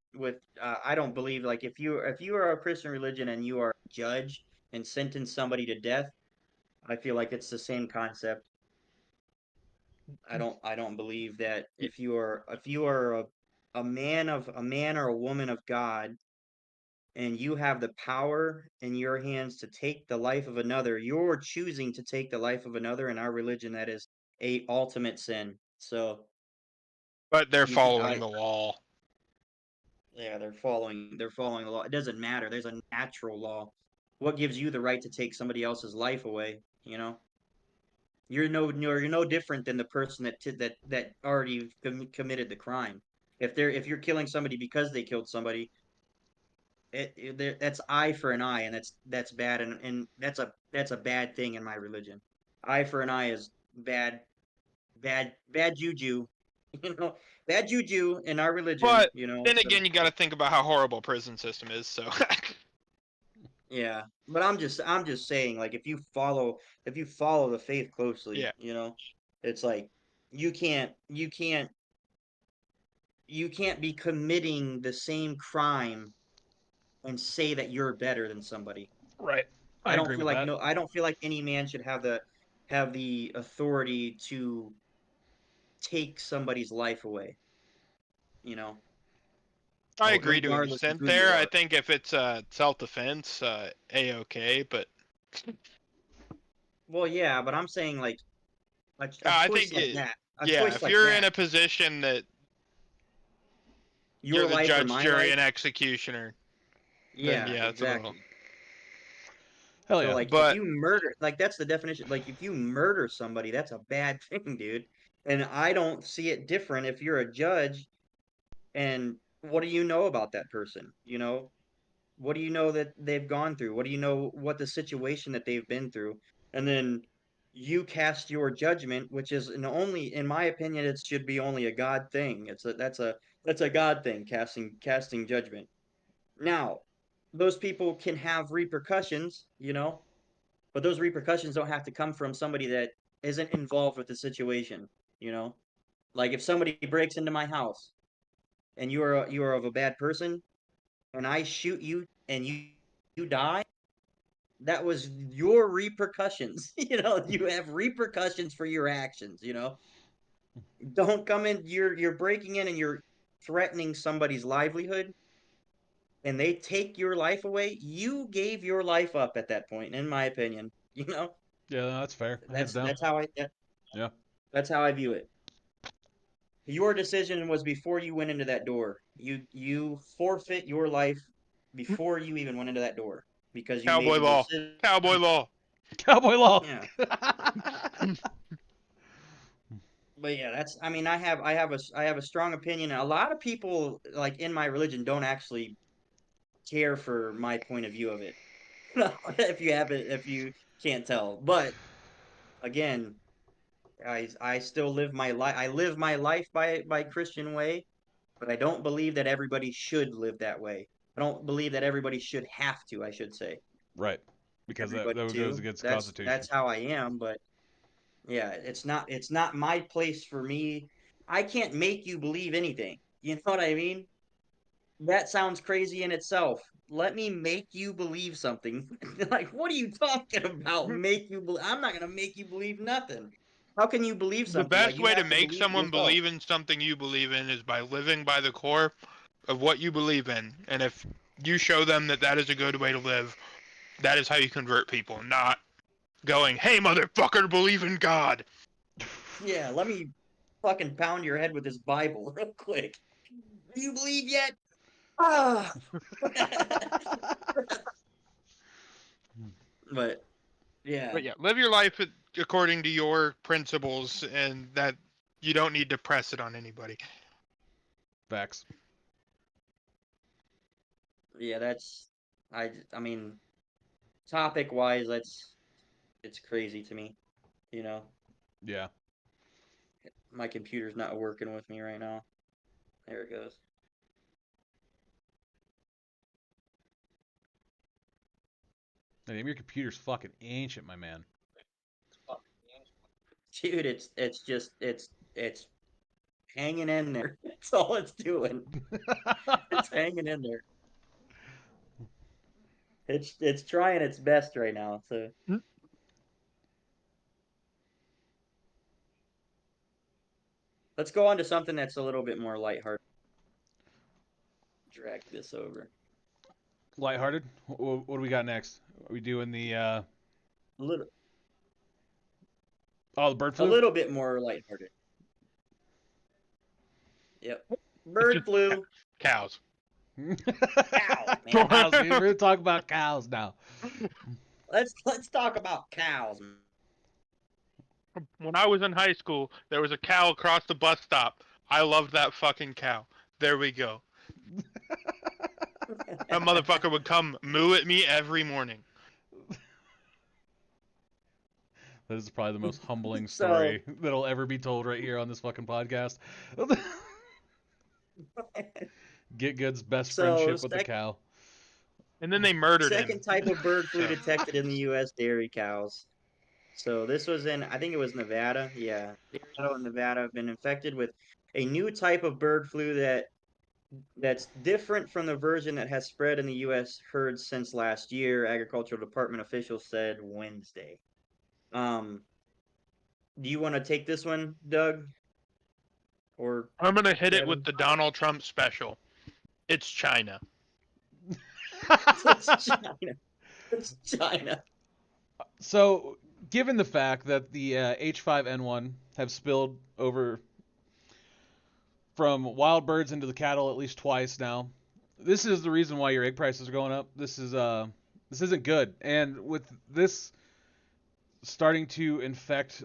B: I don't believe like if you are a Christian religion and you are a judge and sentence somebody to death, I feel like it's the same concept. I don't believe that if you are a man or a woman of God and you have the power in your hands to take the life of another, you're choosing to take the life of another. In our religion, that is a ultimate sin. So
C: they're
B: you can,
C: following the law.
B: yeah, they're following the law. It doesn't matter. There's a natural law. What gives you the right to take somebody else's life away? You know, you're no different than the person that already committed the crime. If you're killing somebody because they killed somebody, that's eye for an eye, and that's bad, and that's a bad thing in my religion. Eye for an eye is bad juju, you know, bad juju in our religion,
C: But
B: you know.
C: then
B: So
C: again, you got to think about how horrible prison system is. So
B: yeah, but I'm just saying, like if you follow the faith closely,
C: yeah,
B: you know, it's like you can't you can't you can't be committing the same crime and say that you're better than somebody.
A: Right. I agree with that.
B: I don't feel like any man should have the authority to take somebody's life away, you know,
C: I agree to an
B: regardless of
C: extent
B: who you
C: there. I
B: are.
C: think if it's self-defense, a-okay. But
B: Well, yeah, but I'm saying like a
C: I
B: choice
C: think
B: like that, a
C: yeah,
B: choice
C: if
B: like
C: you're in
B: that,
C: a position that you're
B: your
C: the
B: life or
C: judge,
B: my
C: jury,
B: life.
C: and executioner, then
B: Yeah,
C: yeah, it's a little.
B: exactly.
A: Hell
B: So
A: yeah.
B: like if
C: But
B: you murder, like that's the definition. Like if you murder somebody, that's a bad thing, dude. And I don't see it different if you're a judge and what do you know about that person? You know, what do you know that they've gone through? What do you know what the situation that they've been through? And then you cast your judgment, which is an only, in my opinion, it should be only a God thing. That's a God thing, casting judgment. Now, those people can have repercussions, you know, but those repercussions don't have to come from somebody that isn't involved with the situation, you know. Like if somebody breaks into my house and you are of a bad person, and I shoot you and you die, that was your repercussions. You know, you have repercussions for your actions, you know. Don't come in you're breaking in and you're threatening somebody's livelihood and they take your life away. You gave your life up at that point, in my opinion. You know,
A: Yeah, no, that's fair. Hands down. Yeah.
B: that's how I view it. Your decision was before you went into that door. You forfeit your life before you even went into that door because you made
C: cowboy
B: the
C: law,
B: decision.
C: cowboy law.
A: Cowboy law.
B: Yeah. But yeah, that's I mean I have a strong opinion. A lot of people like in my religion don't actually care for my point of view of it. If you can't tell. But again, I still live my life. I live my life by Christian way, but I don't believe that everybody should live that way. I don't believe that everybody should have to, I should say.
A: Right. Because
B: Everybody
A: that goes
B: too.
A: against the Constitution.
B: That's how I am, but yeah, it's not my place for me. I can't make you believe anything. You know what I mean? That sounds crazy in itself. Let me make you believe something. Like, what are you talking about? Make you believe? I'm not gonna make you believe nothing. How can you believe
C: The
B: something? Like,
C: best
B: you
C: way to
B: have to
C: make
B: believe it
C: someone
B: yourself.
C: believe in something you believe in is by living by the core of what you believe in, and if you show them that that is a good way to live, that is how you convert people, not going, "Hey, motherfucker, believe in God."
B: Yeah, let me fucking pound your head with this Bible real quick. Do you believe yet? Ah. But yeah,
C: But yeah, live your life according to your principles, and that you don't need to press it on anybody.
A: Facts.
B: yeah, that's I mean, topic wise, it's crazy to me. You know,
A: Yeah.
B: my computer's not working with me right now. There it goes.
A: Damn, your computer's fucking ancient, my man.
B: Dude, it's just it's hanging in there. That's all it's doing. It's hanging in there. It's trying its best right now. So let's go on to something that's a little bit more lighthearted. Drag this over.
A: Lighthearted. What do we got next? Are we doing the
B: A little
A: oh, the bird
B: a
A: flu?
B: little bit more lighthearted. Yep.
C: It's
B: Bird
C: just
B: flu.
C: cows.
B: Cows, man.
A: Cows, dude. We're gonna talk about cows now.
B: Let's talk about cows.
C: When I was in high school, there was a cow across the bus stop. I loved that fucking cow. There we go. That motherfucker would come moo at me every morning.
A: That is probably the most humbling
B: So
A: story that'll ever be told right here on this fucking podcast. Get Good's best
B: so
A: friendship with the cow.
C: And then they murdered
B: second
C: him.
B: type of bird flu
C: So,
B: detected in the U.S. dairy cows. So this was in, I think it was Nevada. Yeah, dairy cattle in Nevada have been infected with a new type of bird flu that's different from the version that has spread in the U.S. herds since last year. Agricultural Department officials said Wednesday. Um, do you want to take this one, Doug, or
C: I'm gonna hit it with
B: Kevin?
C: the Donald Trump special. It's China.
B: It's China. It's China.
A: So, given the fact that the H5N1 have spilled over from wild birds into the cattle at least twice now, this is the reason why your egg prices are going up. This isn't good. And with this starting to infect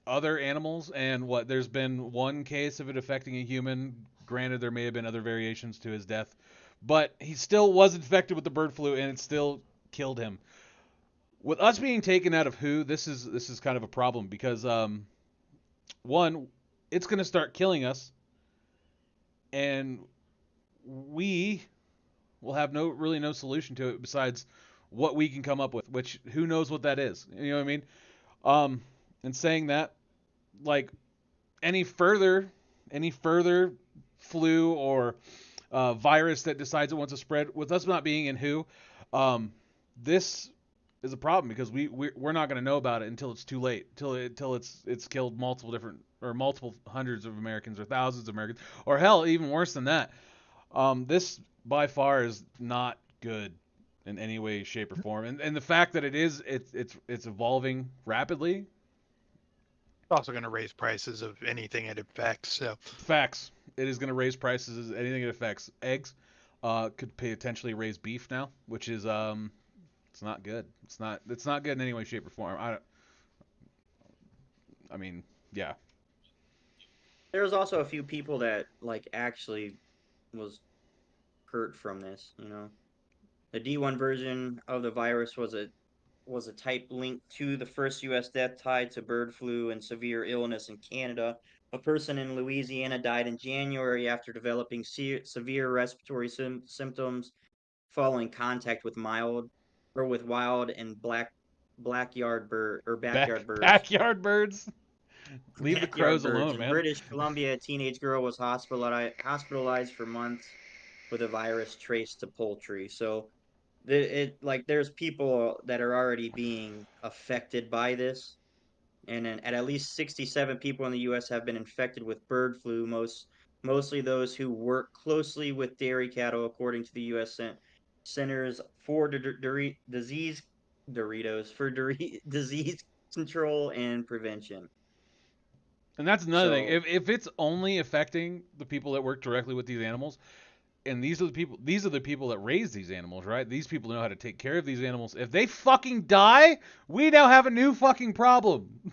A: other animals, and what there's been one case of it affecting a human. Granted, there may have been other variations to his death, but he still was infected with the bird flu, and it still killed him. With us being taken out of WHO, this is kind of a problem because one, it's going to start killing us, and we will have no solution to it besides what we can come up with, which who knows what that is. You know what I mean? And saying that, like any further flu or virus that decides it wants to spread, with us not being in WHO, this is a problem because we're not going to know about it until it's too late, until it's killed multiple hundreds of Americans or thousands of Americans, or hell, even worse than that. This by far is not good in any way, shape, or form, and the fact that it's evolving rapidly.
C: It's also gonna raise prices of anything it affects. So,
A: Facts. It is going to raise prices as anything it affects. Eggs could potentially raise beef now, which is it's not good. It's not good in any way, shape, or form. I mean, yeah.
B: There was also a few people that like actually was hurt from this. You know, the D1 version of the virus was a type linked to the first U.S. death tied to bird flu and severe illness in Canada. A person in Louisiana died in January after developing severe respiratory symptoms following contact with wild and backyard birds.
A: Backyard birds. Leave the
B: Backyard
A: crows
B: birds.
A: alone,
B: In
A: man.
B: British Columbia, a teenage girl was hospitalized for months with a virus traced to poultry. So there's people that are already being affected by this, and at least 67 people in the U.S. have been infected with bird flu. Most mostly those who work closely with dairy cattle, according to the U.S. Centers for Disease Disease Control and Prevention.
A: And that's another thing.
B: So
A: If it's only affecting the people that work directly with these animals, and these are the people that raise these animals, right? These people know how to take care of these animals. If they fucking die, we now have a new fucking problem.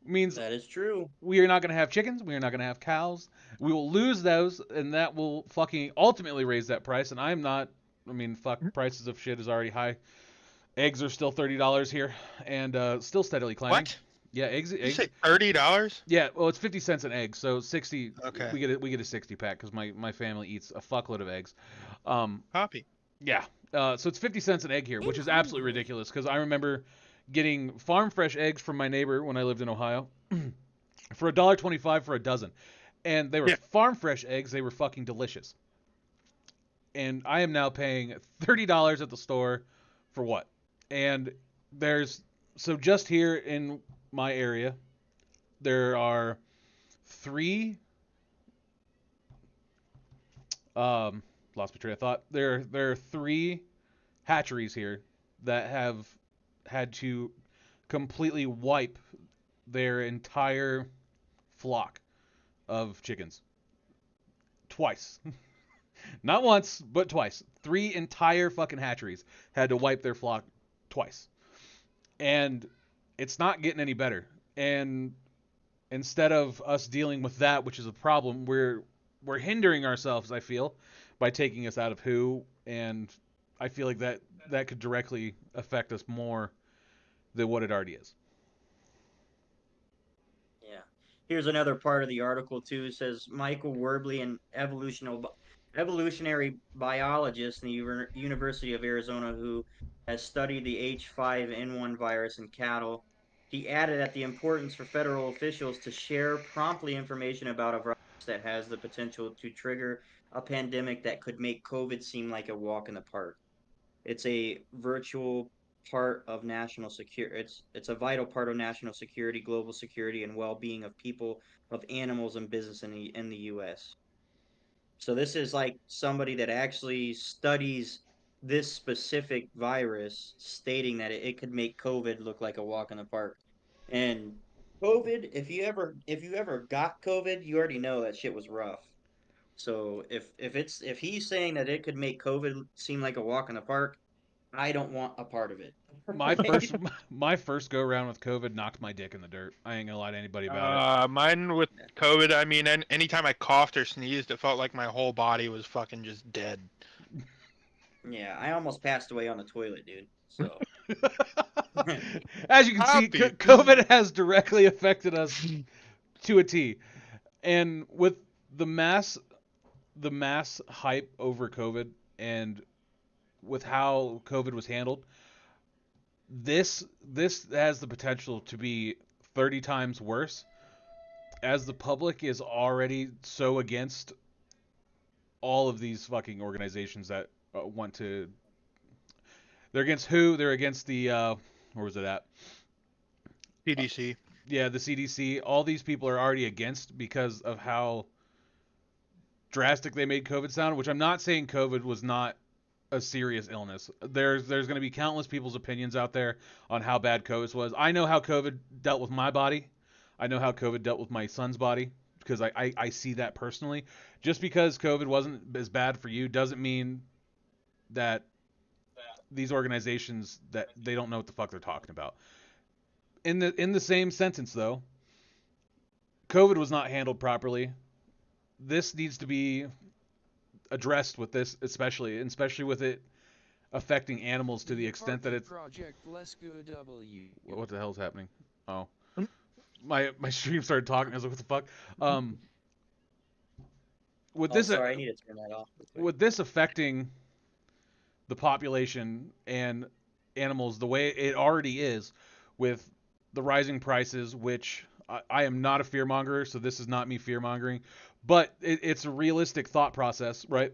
A: Means
B: that is true.
A: we are not going to have chickens. We are not going to have cows. We will lose those, and that will fucking ultimately raise that price. And I'm not. I mean, fuck, prices of shit is already high. Eggs are still $30 here, and still steadily climbing.
C: What?
A: Yeah, eggs.
C: You say $30?
A: Yeah, well, it's 50 cents an egg, so 60.
C: Okay.
A: We get a 60 pack because my family eats a fuckload of eggs.
C: Copy.
A: Yeah. So it's 50 cents an egg here, which is absolutely ridiculous because I remember getting farm fresh eggs from my neighbor when I lived in Ohio for $1.25 for a dozen. And they were farm fresh eggs. They were fucking delicious. And I am now paying $30 at the store for what? And so just here in my area, there are 3 lost my train of thought. There are 3 hatcheries here that have had to completely wipe their entire flock of chickens. Twice. Not once, but twice. 3 entire fucking hatcheries had to wipe their flock twice. And it's not getting any better. And instead of us dealing with that, which is a problem, we're hindering ourselves, I feel, by taking us out of WHO, and I feel like that could directly affect us more than what it already is.
B: Yeah. Here's another part of the article too. It says Michael Werbley, an evolutionary biologist in the University of Arizona who has studied the H5N1 virus in cattle. He added that the importance for federal officials to share promptly information about a virus that has the potential to trigger a pandemic that could make COVID seem like a walk in the park. It's a virtual part of national security. It's a vital part of national security, global security, and well-being of people, of animals, and business in the U.S. So this is like somebody that actually studies this specific virus, stating that it could make COVID look like a walk in the park. And COVID, if you ever got COVID, you already know that shit was rough. So if he's saying that it could make COVID seem like a walk in the park, I don't want a part of it.
A: My first my first go around with COVID knocked my dick in the dirt. I ain't gonna lie to anybody about it.
C: Mine with COVID, I mean, anytime I coughed or sneezed, it felt like my whole body was fucking just dead.
B: Yeah, I almost passed away on the toilet, dude. So
A: As you can see, COVID has directly affected us to a T. And with the mass hype over COVID and with how COVID was handled, this has the potential to be 30 times worse, as the public is already so against all of these fucking organizations that want to. They're against WHO. They're against the where was it at?
C: CDC.
A: Yeah, the CDC. All these people are already against because of how drastic they made COVID sound. Which I'm not saying COVID was not a serious illness. There's going to be countless people's opinions out there on how bad COVID was. I know how COVID dealt with my body. I know how COVID dealt with my son's body because I see that personally. Just because COVID wasn't as bad for you doesn't mean that these organizations that they don't know what the fuck they're talking about. In the same sentence though, COVID was not handled properly. This needs to be addressed with this, especially with it affecting animals to the extent that it's. What the hell's happening? Oh, my stream started talking. I was like, what the fuck? With this,
B: sorry, I need to turn that off.
A: With this affecting the population and animals the way it already is, with the rising prices, which I am not a fearmonger, so this is not me fearmongering, but it's a realistic thought process, right?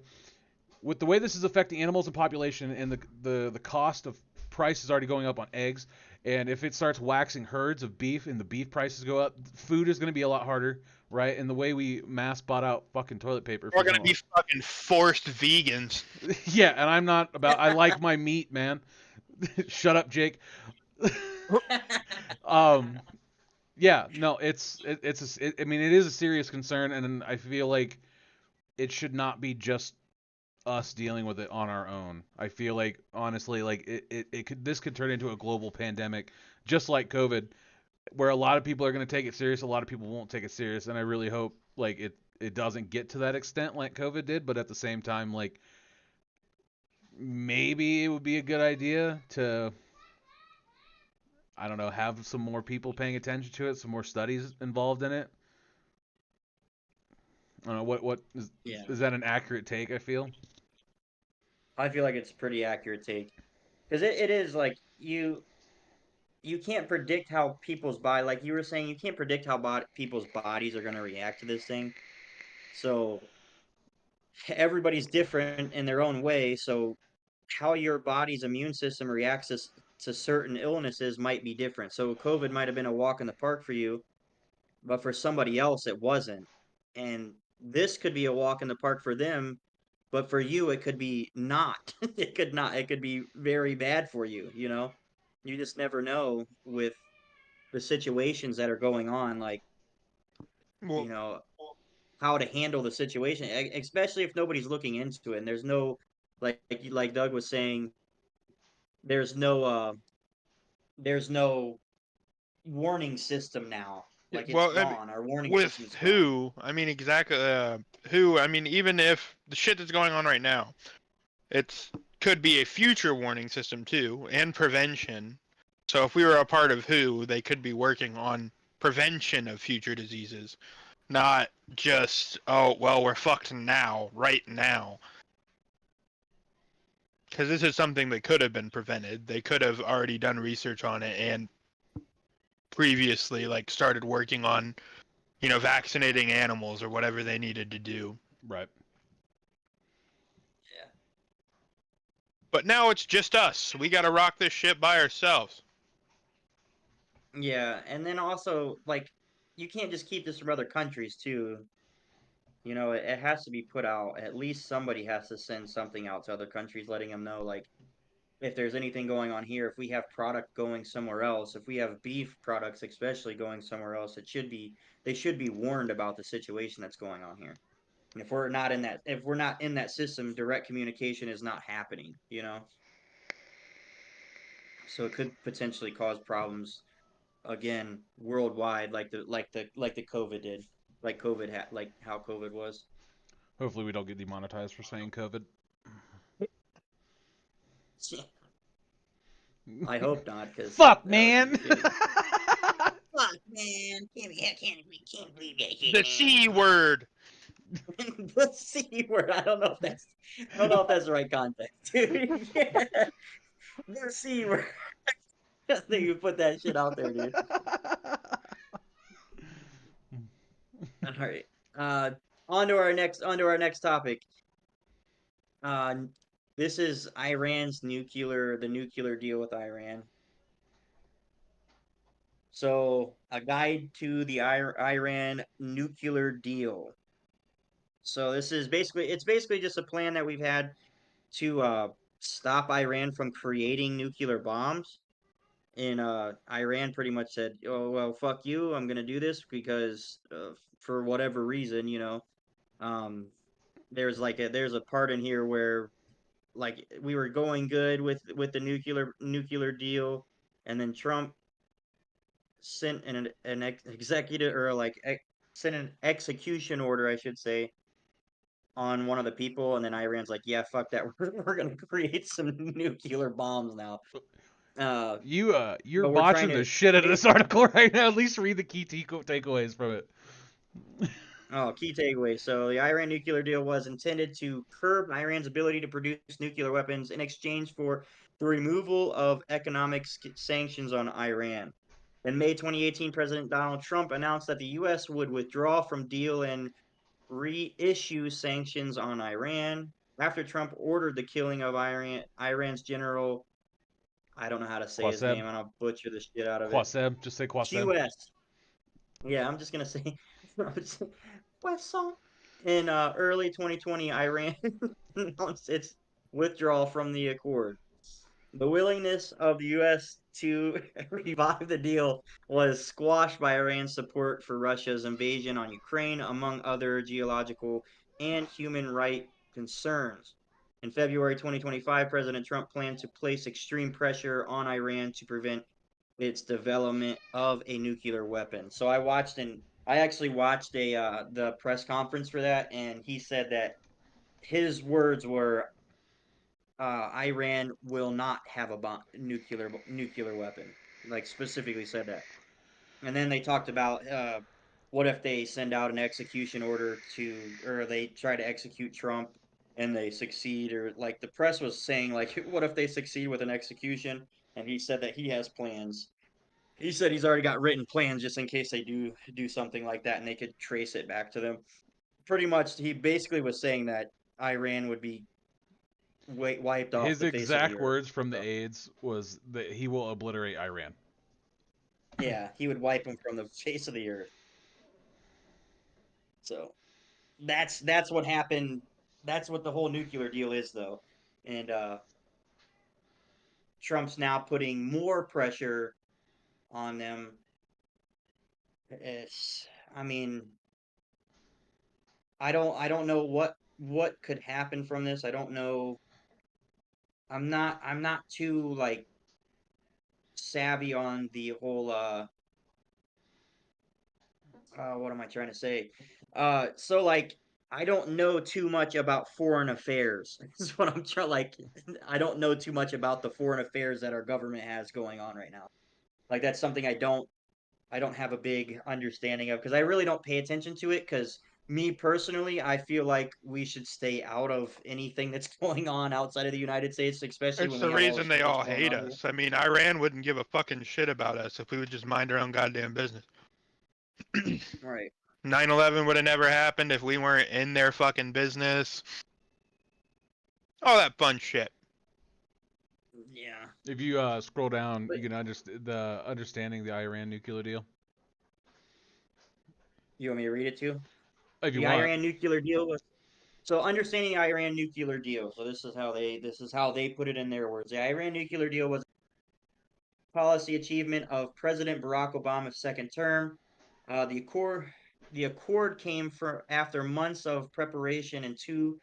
A: With the way this is affecting animals and population and the cost of prices already going up on eggs, And if it starts waxing herds of beef and the beef prices go up, food is going to be a lot harder, right? And the way we mass bought out fucking toilet paper
C: We're
A: for
C: gonna
A: so
C: be fucking forced vegans.
A: yeah, and I'm not about. I like my meat, man. Shut up, Jake. um, yeah, no, I mean, it is a serious concern, and I feel like it should not be just us dealing with it on our own. I feel like honestly, like this could turn into a global pandemic, just like COVID, where a lot of people are going to take it serious, a lot of people won't take it serious, and I really hope like it doesn't get to that extent like COVID did, but at the same time, like maybe it would be a good idea to, I don't know, have some more people paying attention to it, some more studies involved in it. I don't know what
B: Yeah,
A: is that an accurate take? I feel.
B: I feel like it's a pretty accurate take because it is like you can't predict how people's body, like you were saying, you can't predict how people's bodies are going to react to this thing. So everybody's different in their own way. So how your body's immune system reacts to certain illnesses might be different. So COVID might have been a walk in the park for you, but for somebody else it wasn't. And this could be a walk in the park for them, but for you it could be not. It could not. It could be very bad for you, you know? You just never know with the situations that are going on, like,
C: Well,
B: you know, how to handle the situation, especially if nobody's looking into it and there's no like Doug was saying, there's no there's no warning system now.
C: yeah,
B: Like it's
C: well, I mean,
B: gone. Our warning
C: with
B: system is gone.
C: who? I mean, exactly. Who? I mean, even if the shit that's going on right now, it's could be a future warning system too, and prevention. So if we were a part of who, they could be working on prevention of future diseases, not just oh well we're fucked now, right now. Because this is something that could have been prevented. They could have already done research on it and previously like started working on vaccinating animals or whatever they needed to do.
A: Right.
C: But now it's just us. We got to rock this shit by ourselves.
B: Yeah, and then also like you can't just keep this from other countries too. You know, it has to be put out. At least somebody has to send something out to other countries letting them know, like, if there's anything going on here, if we have product going somewhere else, if we have beef products especially going somewhere else, they should be warned about the situation that's going on here. And if we're not in that system, direct communication is not happening, you know? So it could potentially cause problems again worldwide, like the COVID did, like how COVID was.
A: Hopefully we don't get demonetized for saying COVID.
B: I hope not, because
A: Fuck,
B: that would be
A: man.
B: shitty. Fuck, man! Can't believe that shit,
C: The C word.
B: man. The C word. I don't know if that's the right context, dude. Yeah. The C word. I think you put that shit out there, dude. All right. Uh, on to our next topic. Uh, this is the nuclear deal with Iran. So, a guide to the Iran nuclear deal. So it's basically just a plan that we've had to stop Iran from creating nuclear bombs. And Iran pretty much said, "Oh well, fuck you. I'm gonna do this because for whatever reason, you know." Um, there's a part in here where like we were going good with the nuclear deal, and then Trump sent executive or sent an execution order, I should say, on one of the people, and then Iran's like, "Yeah, fuck that. We're gonna create some nuclear bombs now."
A: You're
B: But we're trying
A: botching the
B: to
A: shit out of this
B: basically.
A: article right now. At least read the key takeaways from it.
B: Oh, key takeaway. So the Iran nuclear deal was intended to curb Iran's ability to produce nuclear weapons in exchange for the removal of economic sanctions on Iran. In May 2018, President Donald Trump announced that the U.S. would withdraw from deal and reissue sanctions on Iran after Trump ordered the killing of Iran's general I don't know how to say his
A: Quaseb.
B: name, and I'll butcher the shit out of it.
A: Quaseb. Just say Quaseb.
B: QS. Yeah, I'm just gonna say Poisson. In early 2020, Iran announced its withdrawal from the accord. The willingness of the U.S. to revive the deal was squashed by Iran's support for Russia's invasion on Ukraine, among other geological and human rights concerns. In February 2025, President Trump planned to place extreme pressure on Iran to prevent its development of a nuclear weapon. So I actually watched the press conference for that, and he said that his words were, Iran will not have a nuclear weapon. Like specifically said that. And then they talked about what if they send out an execution order or they try to execute Trump and they succeed, or like the press was saying, like, what if they succeed with an execution? And he said that he has plans. He said he's already got written plans just in case they do something like that and they could trace it back to them. Pretty much, he basically was saying that Iran would be wiped off
A: His
B: the face of the
A: exact
B: earth.
A: words from the
B: So,
A: AIDS was that he will obliterate Iran.
B: yeah, he would wipe them from the face of the earth. So that's what happened. That's what the whole nuclear deal is, though. And Trump's now putting more pressure on them. It's, I mean, I don't know what could happen from this. I don't know. I'm not too like savvy on the whole what am I trying to say? So like I don't know too much about foreign affairs. That's what I'm trying. Like I don't know too much about the foreign affairs that our government has going on right now. Like that's something I don't have a big understanding of because I really don't pay attention to it. Because me personally, I feel like we should stay out of anything that's going on outside of the United States, especially
C: It's
B: when
C: the
B: we have all the
C: reason they
B: shit that's
C: all
B: going
C: hate
B: on here.
C: us. I mean, Iran wouldn't give a fucking shit about us if we would just mind our own goddamn business.
B: Right.
C: 9/11 would have never happened if we weren't in their fucking business. All that fun shit.
B: Yeah.
A: If you scroll down,
B: But
A: you can understanding the Iran nuclear deal.
B: you want me to read it too?
A: If you
B: The
A: want.
B: Iran nuclear deal was So understanding the Iran nuclear deal. So this is how they put it in their words. The Iran nuclear deal was a policy achievement of President Barack Obama's second term. The accord came after months of preparation and 2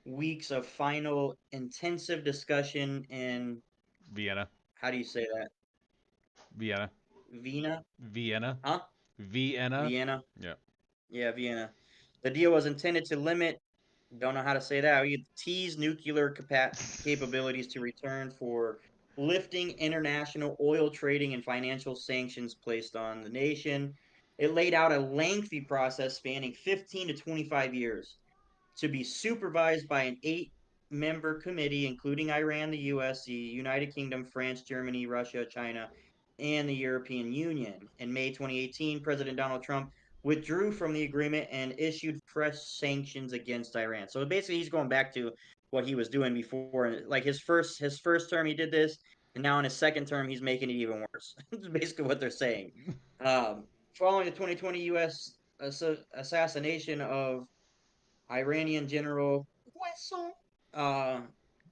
B: weeks of final intensive discussion in,
A: Vienna.
B: how do you say that?
A: Vienna.
B: Vienna?
A: Vienna.
B: Huh?
A: Vienna.
B: Vienna?
A: Yeah.
B: Yeah, Vienna. The deal was intended to limit, don't know how to say that, tease nuclear capabilities to return for lifting international oil trading and financial sanctions placed on the nation. It laid out a lengthy process spanning 15 to 25 years to be supervised by an 8-member committee, including Iran, the U.S., the United Kingdom, France, Germany, Russia, China, and the European Union. In May 2018, President Donald Trump withdrew from the agreement and issued fresh sanctions against Iran. So basically, he's going back to what he was doing before. Like his first term, he did this, and now in his second term, he's making it even worse. That's basically what they're saying. Um, Following the 2020 U.S. Assassination of Iranian General Poisson, uh,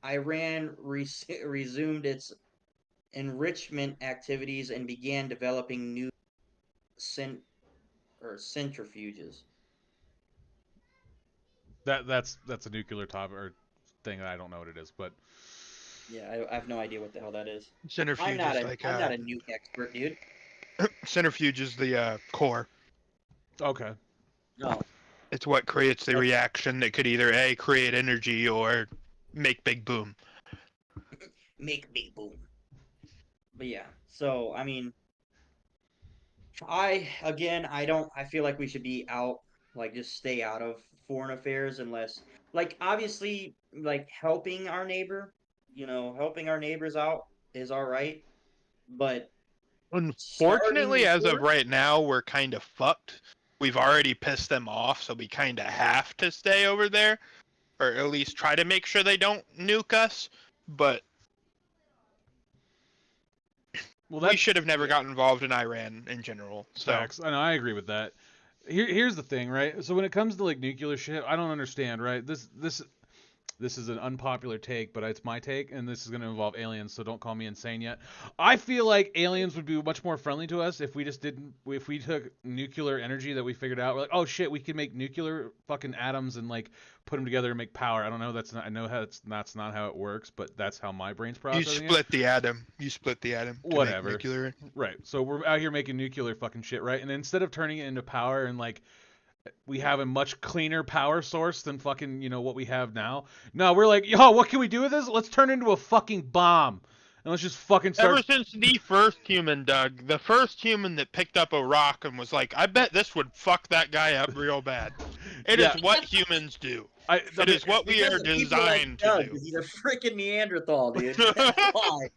B: Iran resumed its enrichment activities and began developing new centrifuges.
A: That's a nuclear topic or thing that I don't know what it is, but
B: Yeah, I have no idea what the hell that is. I'm
C: Centrifuge
B: not
C: is
B: a
C: like
B: I'm not a nuke expert, dude.
C: centrifuge is the core.
A: okay.
B: No,
C: It's what creates the
B: that's
C: reaction that could either A, create energy or make big boom.
B: make big boom. But yeah, so I mean, I feel like we should be out, like just stay out of foreign affairs unless, like, obviously, like helping our neighbors out is all right, but starting
C: Unfortunately, as of
B: wars,
C: right now, we're kind of fucked. We've already pissed them off, so we kind of have to stay over there, or at least try to make sure they don't nuke us. But
A: Well,
C: we should have never gotten involved in Iran in general. So
A: facts. I know, I agree with that. Here's the thing, right? So when it comes to like nuclear shit, I don't understand, right? This is an unpopular take, but it's my take, and this is going to involve aliens, so don't call me insane yet. I feel like aliens would be much more friendly to us if we just didn't, if we took nuclear energy that we figured out. We're like, oh shit, we can make nuclear fucking atoms and like put them together and make power. I don't know, I know how that's not how it works, but that's how my brain's
C: you
A: processing it.
C: split the atom. You split the atom to
A: Whatever.
C: make nuclear.
A: Right. So we're out here making nuclear fucking shit, right? And instead of turning it into power and like we have a much cleaner power source than fucking, what we have now. No, we're like, yo, what can we do with this? Let's turn it into a fucking bomb. And let's just fucking start.
C: Ever since the first human, Doug, the first human that picked up a rock and was like, I bet this would fuck that guy up real bad. It is what humans do. It is what we are designed to do.
B: He's a freaking Neanderthal, dude. That's why.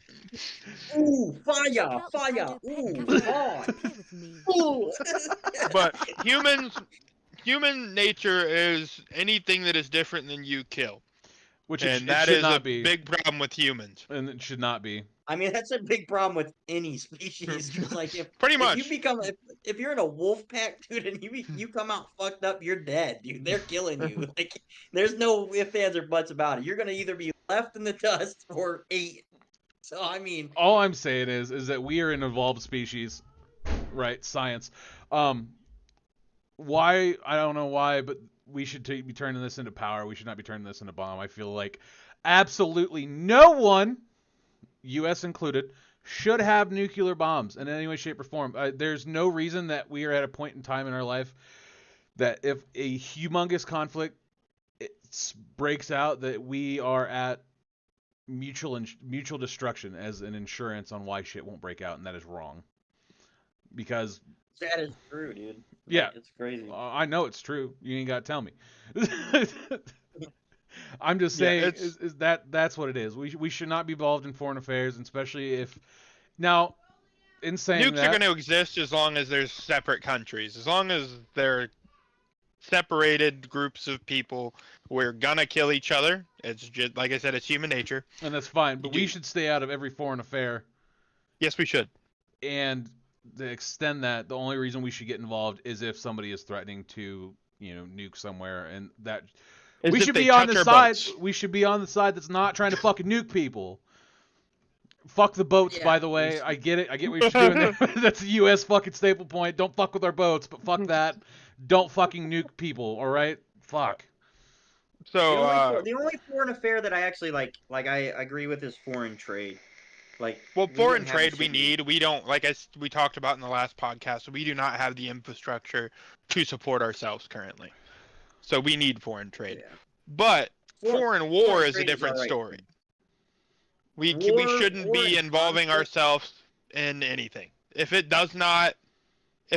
B: Ooh, fire, fire. Ooh, hard. Ooh.
C: But human nature is anything that is different than you kill. That is a big problem with humans.
A: And it should not be.
B: I mean, that's a big problem with any species. Like
C: Pretty much.
B: If you're in a wolf pack, dude, and you come out fucked up, you're dead, dude. They're killing you. Like, there's no ifs, ands, or buts about it. You're gonna either be left in the dust or ate. So I mean,
A: all I'm saying is that we are an evolved species, right? Science. Why? I don't know why, but we should be turning this into power. We should not be turning this into bomb. I feel like absolutely no one, U.S. included, should have nuclear bombs in any way, shape, or form. There's no reason that we are at a point in time in our life that if a humongous conflict breaks out, that we are at mutual destruction as an insurance on why shit won't break out, and that is wrong. Because
B: that is true, dude.
A: Yeah,
B: it's crazy.
A: I know it's true. You ain't got to tell me. I'm just saying is that's what it is. We should not be involved in foreign affairs, especially if now. In saying
C: nukes are going to exist as long as there's separate countries. As long as they're separated groups of people, we're gonna kill each other. It's just like I said, it's human nature,
A: and that's fine. But we should stay out of every foreign affair.
C: Yes, we should.
A: And to extend that, the only reason we should get involved is if somebody is threatening to, nuke somewhere, and that we should be on the side. We should be on the side that's not trying to fucking nuke people. Fuck the boats, by the way. I get it. I get what you're doing there. That's a U.S. fucking staple point. Don't fuck with our boats, but fuck that. Don't fucking nuke people, all right? Fuck.
C: So
B: the only foreign affair that I actually like I agree with is foreign trade. Like,
C: foreign trade we need. We don't, like we talked about in the last podcast, we do not have the infrastructure to support ourselves currently. So we need foreign trade. Yeah. But foreign war is a different story. We shouldn't be involving ourselves in anything. If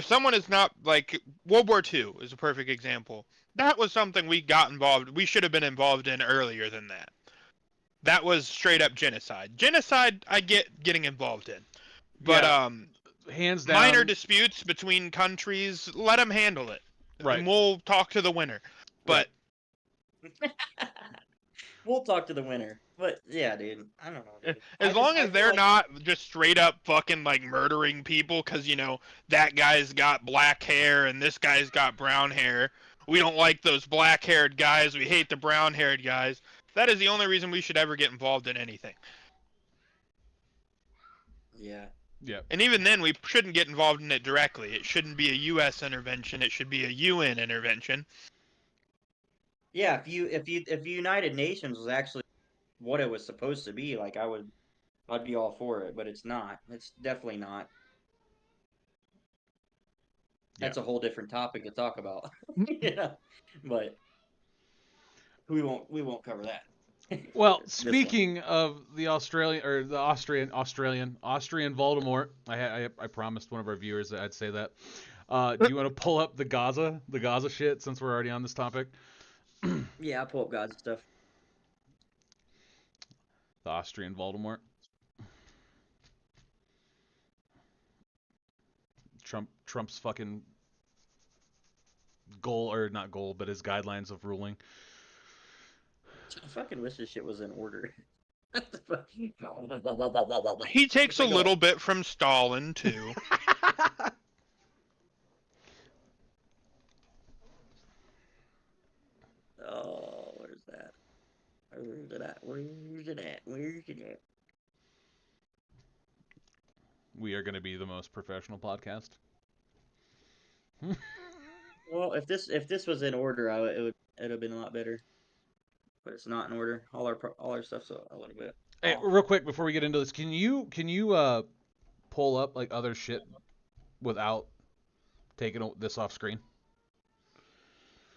C: someone is not, like, World War II is a perfect example. That was something we got involved. We should have been involved in earlier than that. That was straight up genocide. Genocide, I get getting involved in, but
A: hands down,
C: minor disputes between countries, let them handle it.
A: Right.
C: And we'll talk to the winner. But
B: we'll talk to the winner. But yeah, dude, I don't know. Dude.
C: As long as they're not just straight up fucking like murdering people because that guy's got black hair and this guy's got brown hair. We don't like those black-haired guys. We hate the brown-haired guys. That is the only reason we should ever get involved in anything.
B: Yeah.
A: Yeah.
C: And even then, we shouldn't get involved in it directly. It shouldn't be a U.S. intervention. It should be a UN intervention.
B: Yeah, if the United Nations was actually what it was supposed to be, like I'd be all for it, but it's not. It's definitely not. That's a whole different topic to talk about. Yeah, but we won't cover that.
A: Well, speaking of the Australian Voldemort, I promised one of our viewers that I'd say that. Do you want to pull up the Gaza shit since we're already on this topic?
B: Yeah, I'll pull up Gaza stuff.
A: The Austrian Voldemort. Trump's fucking but his guidelines of ruling.
B: I fucking wish this shit was in order.
C: He takes a
B: Like,
C: little bit from Stalin too.
B: oh, where's that? Where's it at? Where's it at? Where's it at?
A: We are going to be the most professional podcast.
B: Well, if this was in order, it'd have been a lot better. But it's not in order. All our stuff's a little bit.
A: Hey,
B: off.
A: real quick before we get into this, can you pull up like other shit without taking this off screen?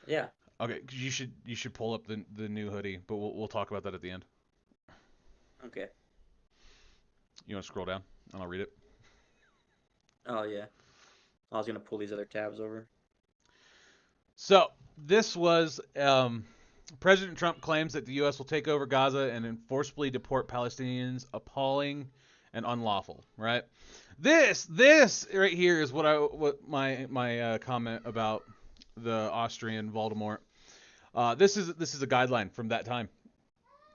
B: Yeah.
A: Okay, 'cause you should pull up the new hoodie, but we'll talk about that at the end.
B: Okay.
A: You want to scroll down and I'll read it.
B: Oh yeah. I was gonna pull these other tabs over.
A: So this was President Trump claims that the U.S. will take over Gaza and forcibly deport Palestinians. Appalling and unlawful, right? This right here is what my comment about the Austrian Voldemort. This is a guideline from that time,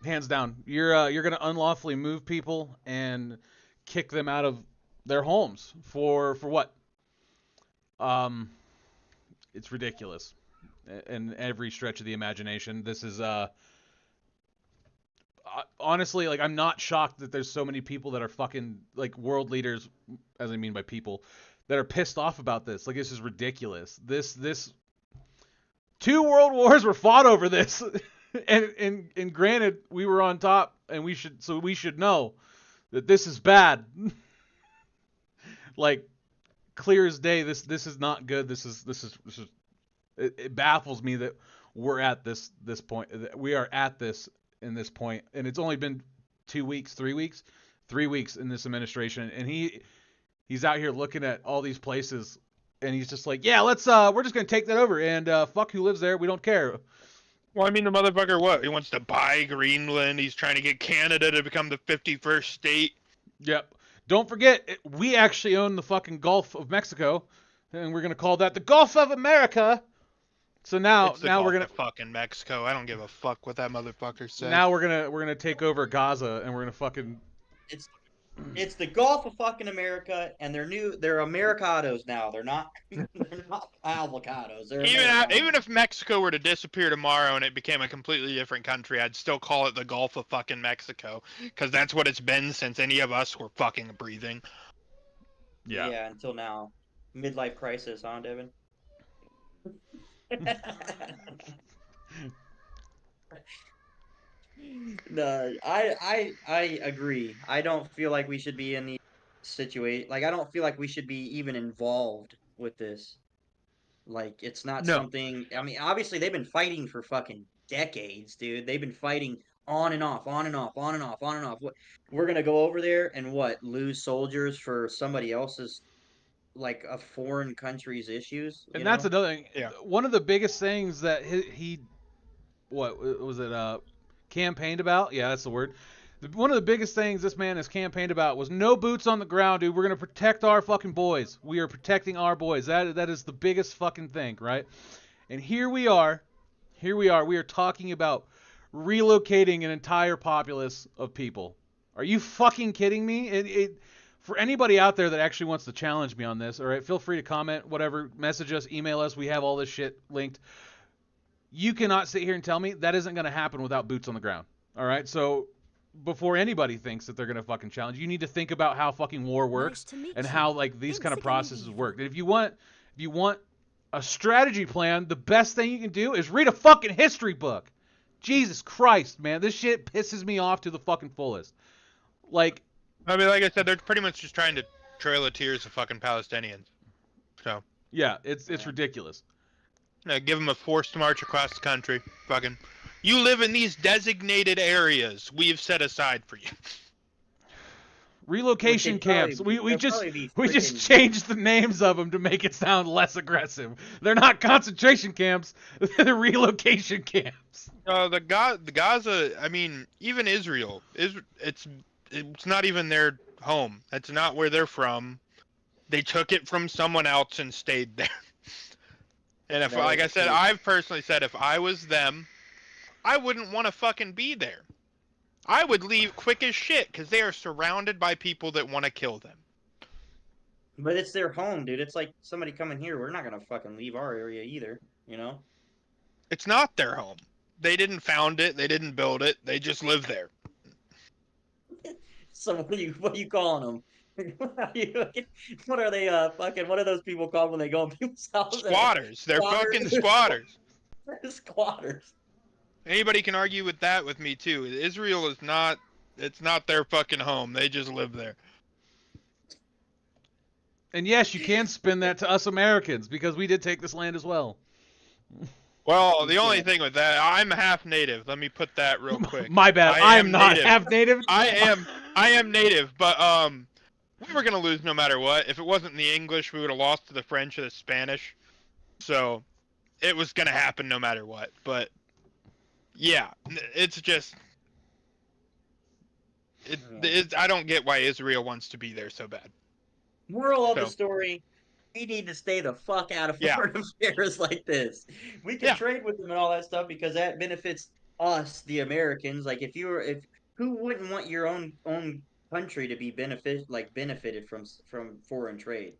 A: hands down. You're gonna unlawfully move people and kick them out of their homes for what? It's ridiculous in every stretch of the imagination. This is honestly, like, I'm not shocked that there's so many people that are fucking like world leaders, as I mean by people, that are pissed off about this. Like, this is ridiculous. This 2 world wars were fought over this. and granted, we were on top, and we should know that this is bad. Like, clear as day, this is not good. This is it baffles me that we're at this point. That we are at this in this point, and it's only been 2 weeks, 3 weeks, 3 weeks in this administration, and he's out here looking at all these places, and he's just like, yeah, we're just gonna take that over, and fuck who lives there, we don't care.
C: Well, I mean, the motherfucker, what? He wants to buy Greenland. He's trying to get Canada to become the 51st state.
A: Yep. Don't forget, we actually own the fucking Gulf of Mexico, and we're gonna call that the Gulf of America. So now we're gonna
C: fucking Mexico. I don't give a fuck what that motherfucker says.
A: Now we're gonna take over Gaza, and we're gonna fucking.
B: It's the Gulf of fucking America, and they're Americados now. They're not avocados. They're
C: even if Mexico were to disappear tomorrow and it became a completely different country, I'd still call it the Gulf of fucking Mexico, because that's what it's been since any of us were fucking breathing.
A: Yeah.
B: Yeah, until now. Midlife crisis, huh, Devin? No, I agree. I don't feel like we should be in the situation. Like, I don't feel like we should be even involved with this. Like, it's not something. I mean, obviously they've been fighting for fucking decades, dude. They've been fighting on and off, on and off, on and off, on and off. What, we're gonna go over there and lose soldiers for somebody else's, like, a foreign country's issues?
A: And that's another thing.
C: Yeah.
A: One of the biggest things that he what was it? Campaigned about? Yeah, that's the word. One of the biggest things this man has campaigned about was no boots on the ground, dude. We're gonna protect our fucking boys. We are protecting our boys. That is the biggest fucking thing, right? And here we are. We are talking about relocating an entire populace of people. Are you fucking kidding me? For anybody out there that actually wants to challenge me on this, all right, feel free to comment, whatever, message us, email us. We have all this shit linked. You cannot sit here and tell me that isn't going to happen without boots on the ground. All right, so before anybody thinks that they're going to fucking challenge, you need to think about how fucking war works and how, like, these kind of processes work. And if you want a strategy plan, the best thing you can do is read a fucking history book. Jesus Christ, man, this shit pisses me off to the fucking fullest. Like,
C: I mean, like I said, they're pretty much just trying to trail the tears of fucking Palestinians. So
A: yeah, it's ridiculous.
C: Give them a forced march across the country. Fucking, you live in these designated areas we have set aside for you.
A: Relocation camps. We just changed the names of them to make it sound less aggressive. They're not concentration camps. They're relocation camps.
C: The Gaza. I mean, even Israel. It's not even their home. That's not where they're from. They took it from someone else and stayed there. And if, like I said, I've personally said if I was them, I wouldn't want to fucking be there. I would leave quick as shit because they are surrounded by people that want to kill them.
B: But it's their home, dude. It's like somebody coming here. We're not gonna fucking leave our area either, you know?
C: It's not their home. They didn't found it. They didn't build it. They just live there.
B: So what are you calling them? What are they? Fucking what are those people called when they go in people's houses?
C: Squatters. They're fucking
B: Squatters.
C: squatters.
B: Squatters.
C: Anybody can argue with that with me too. Israel is not. It's not their fucking home. They just live there.
A: And yes, you can spin that to us Americans because we did take this land as well.
C: Well, the only thing with that, I'm half native. Let me put that real quick.
A: My bad. I am not
C: native.
A: half native.
C: I am native, but we were gonna lose no matter what. If it wasn't the English, we would have lost to the French or the Spanish. So it was gonna happen no matter what. But yeah, it's just I don't get why Israel wants to be there so bad.
B: Moral of the story: we need to stay the fuck out of foreign affairs like this. We can trade with them and all that stuff because that benefits us, the Americans. Like if who wouldn't want your own country to be benefited from foreign trade?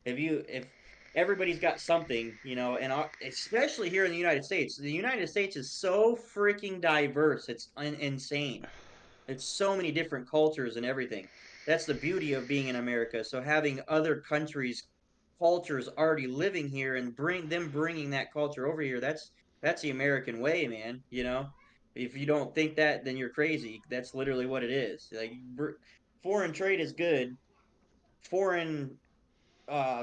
B: If everybody's got something, you know, and especially here in the United States is so freaking diverse. It's insane. It's so many different cultures and everything. That's the beauty of being in America. So having other countries' cultures already living here and bringing that culture over here, that's the American way, man. You know, if you don't think that, then you're crazy. That's literally what it is. Like foreign trade is good. Foreign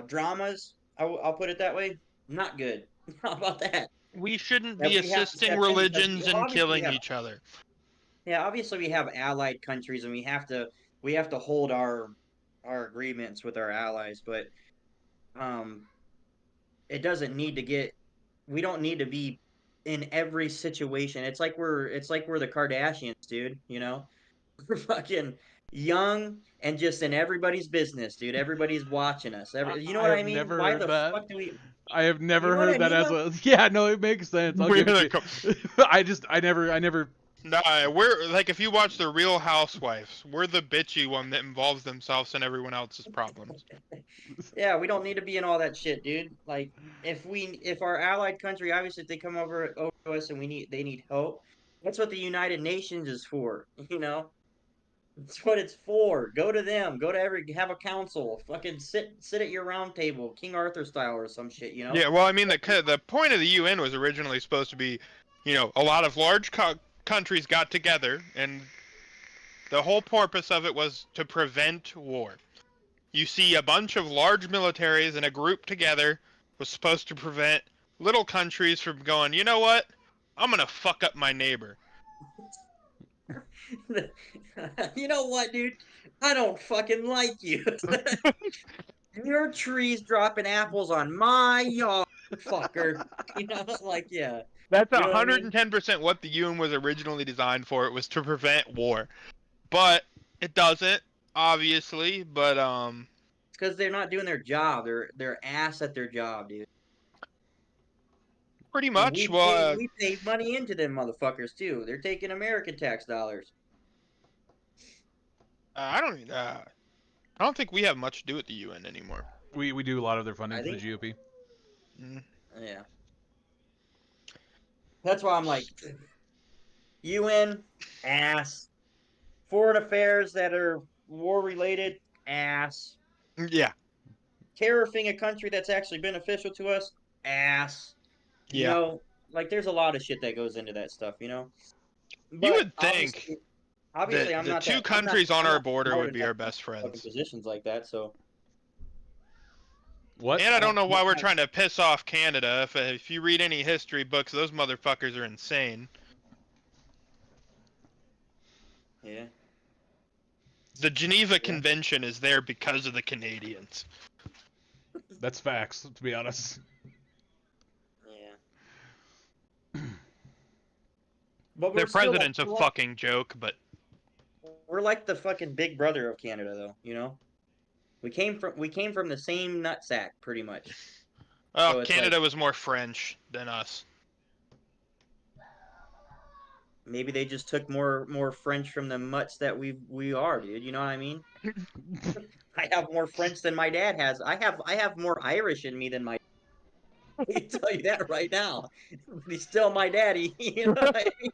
B: dramas, I'll put it that way, not good. How about that?
C: We shouldn't
B: That
C: be
B: we have to
C: assisting
B: step in because
C: religions and killing each other.
B: Yeah, obviously we have allied countries and we have to hold our agreements with our allies, but um it doesn't need to get we don't need to be in every situation. It's like we're the Kardashians, dude, you know? We're fucking young and just in everybody's business, dude. Everybody's watching us. You know
A: I
B: what I
A: have
B: mean?
A: never
B: Why
A: heard
B: the
A: that.
B: fuck do we
A: I have
B: You
A: never
B: know what I
A: heard that
B: mean,
A: as
B: though?
A: a. Yeah, no, it makes sense. I'll give it to you. I never.
C: Nah, we're like if you watch The Real Housewives, we're the bitchy one that involves themselves in everyone else's problems.
B: Yeah, we don't need to be in all that shit, dude. Like if our allied country, obviously if they come over to us and they need help, that's what the United Nations is for, you know? That's what it's for. Go to them. Have a council. Fucking sit at your round table, King Arthur style or some shit, you know?
C: Yeah, well, I mean, the point of the UN was originally supposed to be, you know, a lot of large countries got together, and the whole purpose of it was to prevent war. You see a bunch of large militaries and a group together was supposed to prevent little countries from going, you know what? I'm gonna fuck up my neighbor.
B: You know what, dude? I don't fucking like you. Your tree's dropping apples on my yard, fucker. You know, like, yeah.
C: That's
B: You know what I mean?
C: 110% what the UN was originally designed for. It was to prevent war. But it doesn't, obviously, but
B: It's because they're not doing their job. They're ass at their job, dude.
C: pretty
B: And
C: much. Well,
B: we pay money into them motherfuckers too. They're taking American tax dollars.
C: I don't think we have much to do with the UN anymore.
A: We do a lot of their funding
B: I
A: for the
B: think,
A: GOP.
B: yeah. That's why I'm like, UN ass. Foreign affairs that are war related ass.
C: Yeah.
B: Tariffing a country that's actually beneficial to us ass. You
C: Yeah.
B: know, like there's a lot of shit that goes into that stuff, you know.
C: You
B: But
C: would think
B: obviously,
C: that
B: I'm
C: the
B: not
C: two
B: that.
C: countries on
B: I'm
C: our
B: not
C: border would
B: smart
C: be
B: enough
C: our
B: to
C: best
B: fucking
C: friends.
B: positions like that. So
A: What?
C: And I don't know why we're
B: I-
C: trying to piss off Canada. If you read any history books, those motherfuckers are insane.
B: yeah.
C: The Geneva Convention is there because of the Canadians.
A: That's facts, to be honest.
B: Yeah. But
C: Their president's a fucking joke, but
B: we're like the fucking big brother of Canada, though. You know, we came from the same nutsack, pretty much.
C: well,
B: So it's
C: Canada
B: like,
C: was more French than us.
B: maybe they just took more French from the mutts that we are, dude. You know what I mean? I have more French than my dad has. I have more Irish in me than my. I can tell you that right now. He's still my daddy. You know what I mean?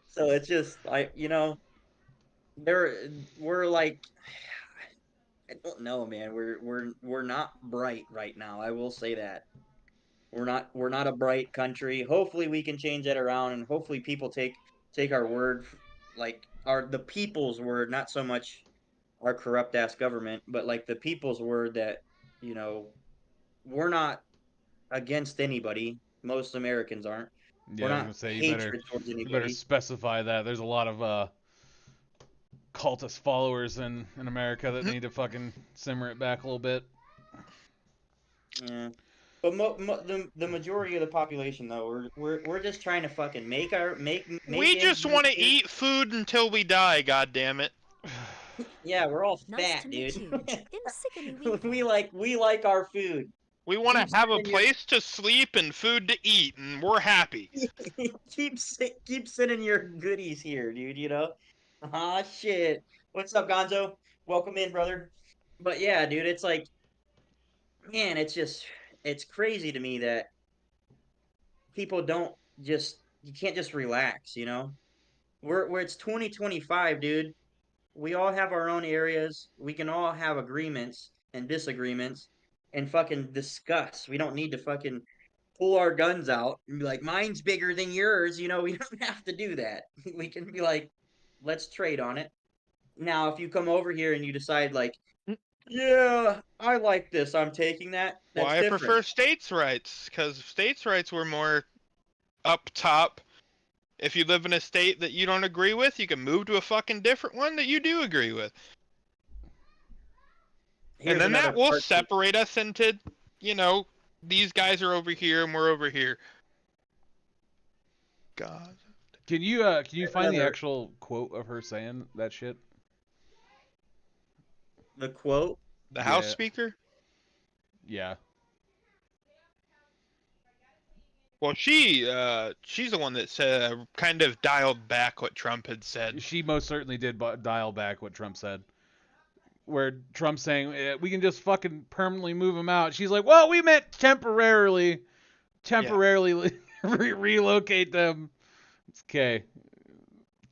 B: So it's just there we're like I don't know, man. We're not bright right now. I will say that. We're not a bright country. Hopefully we can change that around, and hopefully people take our word, like the people's word, not so much our corrupt ass government, but like the people's word that, you know, we're not against anybody. Most Americans aren't. We're
A: Yeah, I was
B: not
A: gonna say
B: hatred towards
A: you better
B: anybody.
A: specify that. There's a lot of cultist followers in America that need to fucking simmer it back a little bit.
B: Yeah. But the majority of the population though, we're just trying to fucking make
C: We
B: ends
C: just
B: meet
C: want to
B: here.
C: eat food until we die. God damn it.
B: Yeah, we're all
D: Nice
B: fat,
D: to meet
B: dude.
D: you. In Sickany Week.
B: we like our food.
C: We want
B: Keep
C: to have a
B: sending your
C: place to sleep and food to eat, and we're happy.
B: keep sending your goodies here, dude. You know. Ah, shit. What's up, Gonzo? Welcome in, brother. But yeah, dude, it's like, man, it's crazy to me that people don't you can't just relax, you know? Where it's 2025, dude. We all have our own areas. We can all have agreements and disagreements and fucking discuss. We don't need to fucking pull our guns out and be like, mine's bigger than yours. You know, we don't have to do that. We can be like, let's trade on it. Now, if you come over here and you decide, like, yeah, I like this, I'm taking that, that's
C: Why I
B: different.
C: prefer states' rights, because states' rights were more up top. If you live in a state that you don't agree with, you can move to a fucking different one that you do agree with. And
B: Here's
C: then
B: another
C: that will
B: part.
C: separate us into, these guys are over here and we're over here. God.
A: Can you
B: Here's
A: find the
B: another
A: actual quote of her saying that shit?
B: the quote.
C: The House
A: Yeah,
C: Speaker?
A: yeah.
C: Well, she's the one that said, kind of dialed back what Trump had said.
A: She most certainly did dial back what Trump said. Where Trump's saying we can just fucking permanently move them out. She's like, well, we meant temporarily relocate them. It's okay.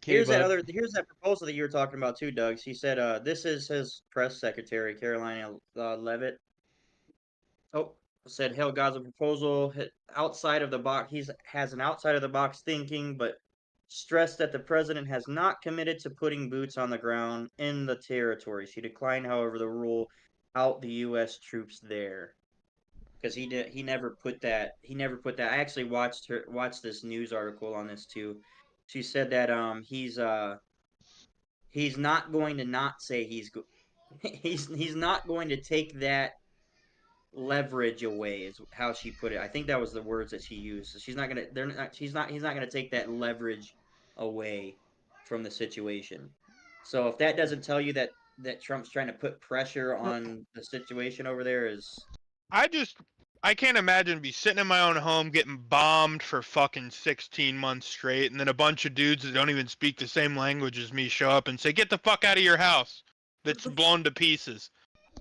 A: Okay, bud.
B: Here's that proposal that you were talking about too, Doug. She said, this is his press secretary, Carolina Levitt. Oh, said Hale Gaza proposal outside of the box. Has an outside of the box thinking, but stressed that the president has not committed to putting boots on the ground in the territory. She declined, however, the rule out the U.S. troops there because he never put that I actually watched this news article on this too. She said that he's not going to not say he's not going to take that leverage away is how she put it. I think that was the words that she used. So he's not gonna take that leverage away from the situation. So if that doesn't tell you that Trump's trying to put pressure on the situation over there is
C: I can't imagine be sitting in my own home getting bombed for fucking 16 months straight, and then a bunch of dudes that don't even speak the same language as me show up and say, "Get the fuck out of your house." That's blown to pieces.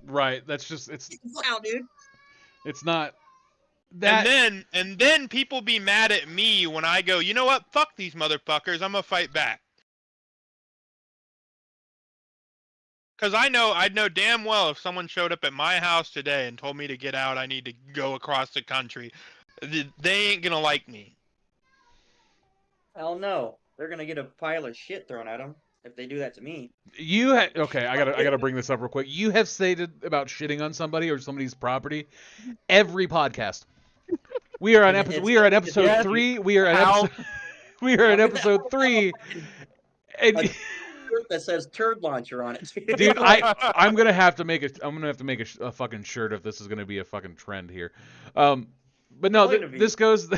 A: Right. That's just
B: wow, dude.
A: it's not that.
C: And then people be mad at me when I go, "You know what? Fuck these motherfuckers. I'm gonna fight back." Because I'd know damn well if someone showed up at my house today and told me to get out, I need to go across the country. They ain't gonna like me.
B: Hell no. They're gonna get a pile of shit thrown at them if they do that to me.
A: Okay, I gotta bring this up real quick. You have stated about shitting on somebody or somebody's property every podcast. We are on
B: And
A: episode.
B: it's
A: We are on
B: gonna be
A: episode
B: the-
A: 3. We are on
C: How-
A: episode. We are on episode 3. And
B: a shirt that says turd launcher on it.
A: dude, I'm gonna have to make a fucking shirt if this is gonna be a fucking trend here. But no,
B: Going to be.
A: this goes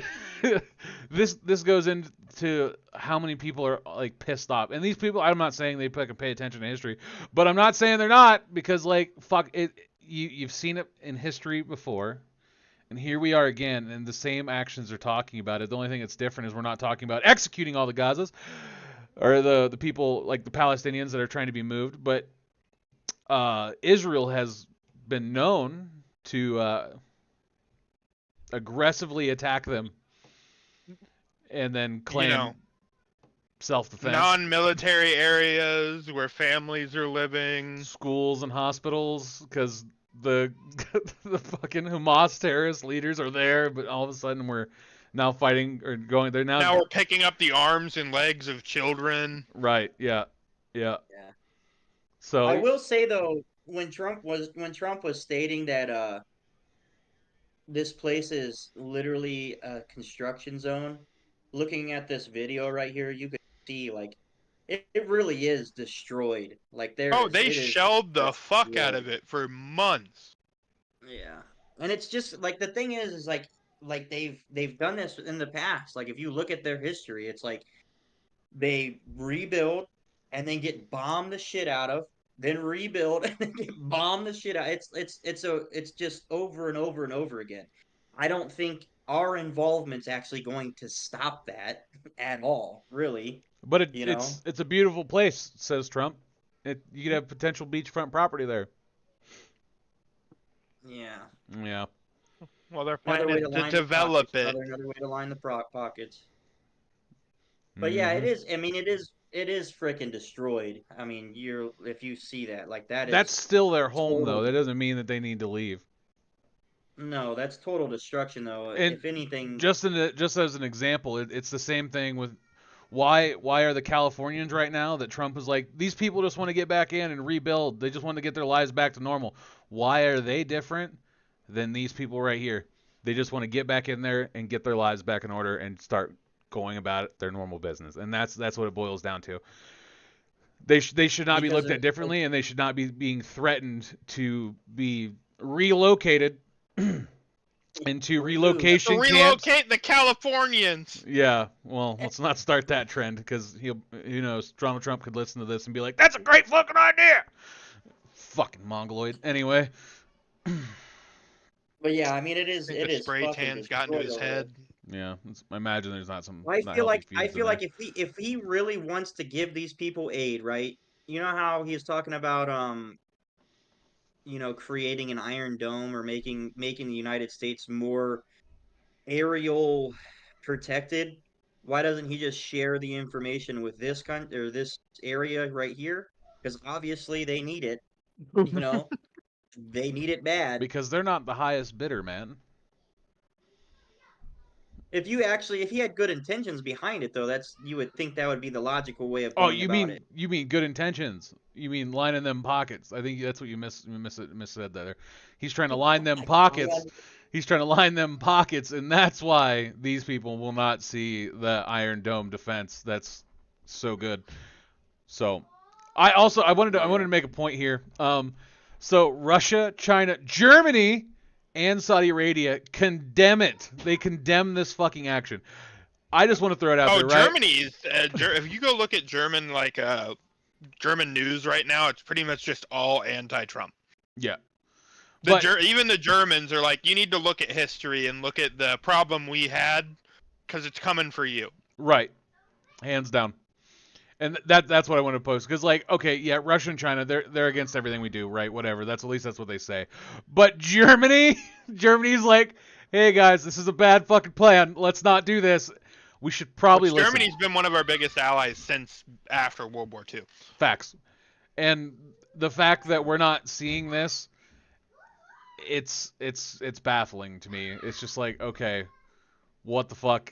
A: this goes into how many people are like pissed off, and these people. I'm not saying they fucking pay attention to history, but I'm not saying they're not because like fuck it. You've seen it in history before, And here we are again, and the same actions are talking about it. The only thing that's different is we're not talking about executing all the Gazas or the people like the Palestinians that are trying to be moved, but Israel has been known to aggressively attack them and then claim self-defense.
C: Non-military areas where families are living,
A: schools and hospitals, because the fucking Hamas terrorist leaders are there, but all of a sudden we're now fighting or going. They're
C: now we're picking up the arms and legs of children.
A: Right. Yeah. So
B: I will say though, when Trump was stating that this place is literally a construction zone, looking at this video right here, you could see like it really is destroyed. Like
C: They shelled the fuck out of it for months.
B: Yeah, and it's just like the thing is like they've done this in the past. Like if you look at their history, it's like they rebuild and then get bombed the shit out of, then rebuild and then get bombed the shit out. It's just over and over and over again. I don't think our involvement's actually going to stop that at all, really.
A: But it's a beautiful place, says Trump. You could have potential beachfront property there.
B: Yeah.
C: Well, they're planning to develop it.
B: Another way to line the pockets. But yeah, it is. I mean, it is freaking destroyed. I mean, if you see that, like
A: that's still their home, though. That doesn't mean that they need to leave.
B: No, that's total destruction, though.
A: And
B: if anything,
A: just as an example, it's the same thing with why are the Californians right now that Trump is like, these people just want to get back in and rebuild. They just want to get their lives back to normal. Why are they different than these people right here? They just want to get back in there and get their lives back in order and start going about their normal business. And that's what it boils down to. They should not be looked at differently, and they should not be being threatened to be relocated into relocation camps.
C: Relocate the Californians.
A: Yeah, well, let's not start that trend, because who knows, Donald Trump could listen to this and be like, "That's a great fucking idea." Fucking mongoloid. Anyway.
B: But yeah, I mean, it is.
C: The spray tan's gotten to his head.
A: Yeah, I imagine there's not some.
B: I feel like if he really wants to give these people aid, right? You know how he's talking about creating an Iron Dome or making the United States more aerial protected. Why doesn't he just share the information with this country or this area right here? Because obviously they need it. They need it bad.
A: Because they're not the highest bidder, man.
B: If he had good intentions behind it, though, you would think that would be the logical way of going about it.
A: You mean good intentions? You mean lining them pockets? I think that's what you missaid there. He's trying to line them pockets. He's trying to line them pockets, and that's why these people will not see the Iron Dome defense. That's so good. So, I wanted to make a point here. So Russia, China, Germany, and Saudi Arabia condemn it. They condemn this fucking action. I just want to throw it out there, right?
C: Germany's if you go look at German German news right now, it's pretty much just all anti-Trump.
A: Yeah.
C: Even the Germans are like, you need to look at history and look at the problem we had, because it's coming for you.
A: Right. Hands down. And that's what I want to post, because okay, yeah, Russia and China, they're against everything we do, right? Whatever. At least that's what they say. But Germany's like, hey guys, this is a bad fucking plan. Let's not do this. We should probably listen.
C: Germany's been one of our biggest allies since after World War II.
A: Facts. And the fact that we're not seeing this, it's baffling to me. It's just like, okay, what the fuck?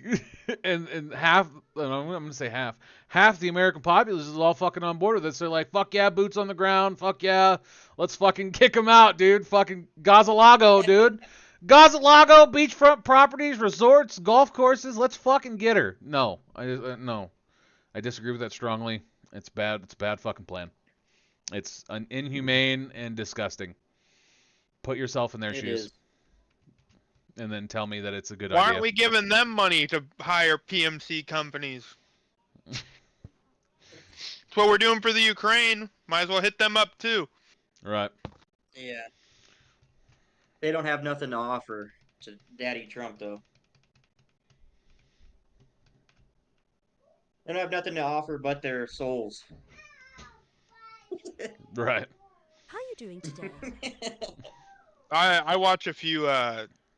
A: and half, I'm going to say half the American populace is all fucking on board with this. They're like, fuck yeah, boots on the ground. Fuck yeah, let's fucking kick them out, dude. Fucking Gaza Lago, dude. Gaza Lago, beachfront properties, resorts, golf courses. Let's fucking get her. No, I disagree with that strongly. It's bad. It's a bad fucking plan. It's inhumane and disgusting. Put yourself in their shoes. And then tell me that it's a good idea.
C: Why aren't we giving them money to hire PMC companies? That's what we're doing for the Ukraine. Might as well hit them up too.
A: Right.
B: Yeah. They don't have nothing to offer. to Daddy Trump, though. They don't have nothing to offer but their souls.
A: Right.
D: How are you doing today?
C: I watch a few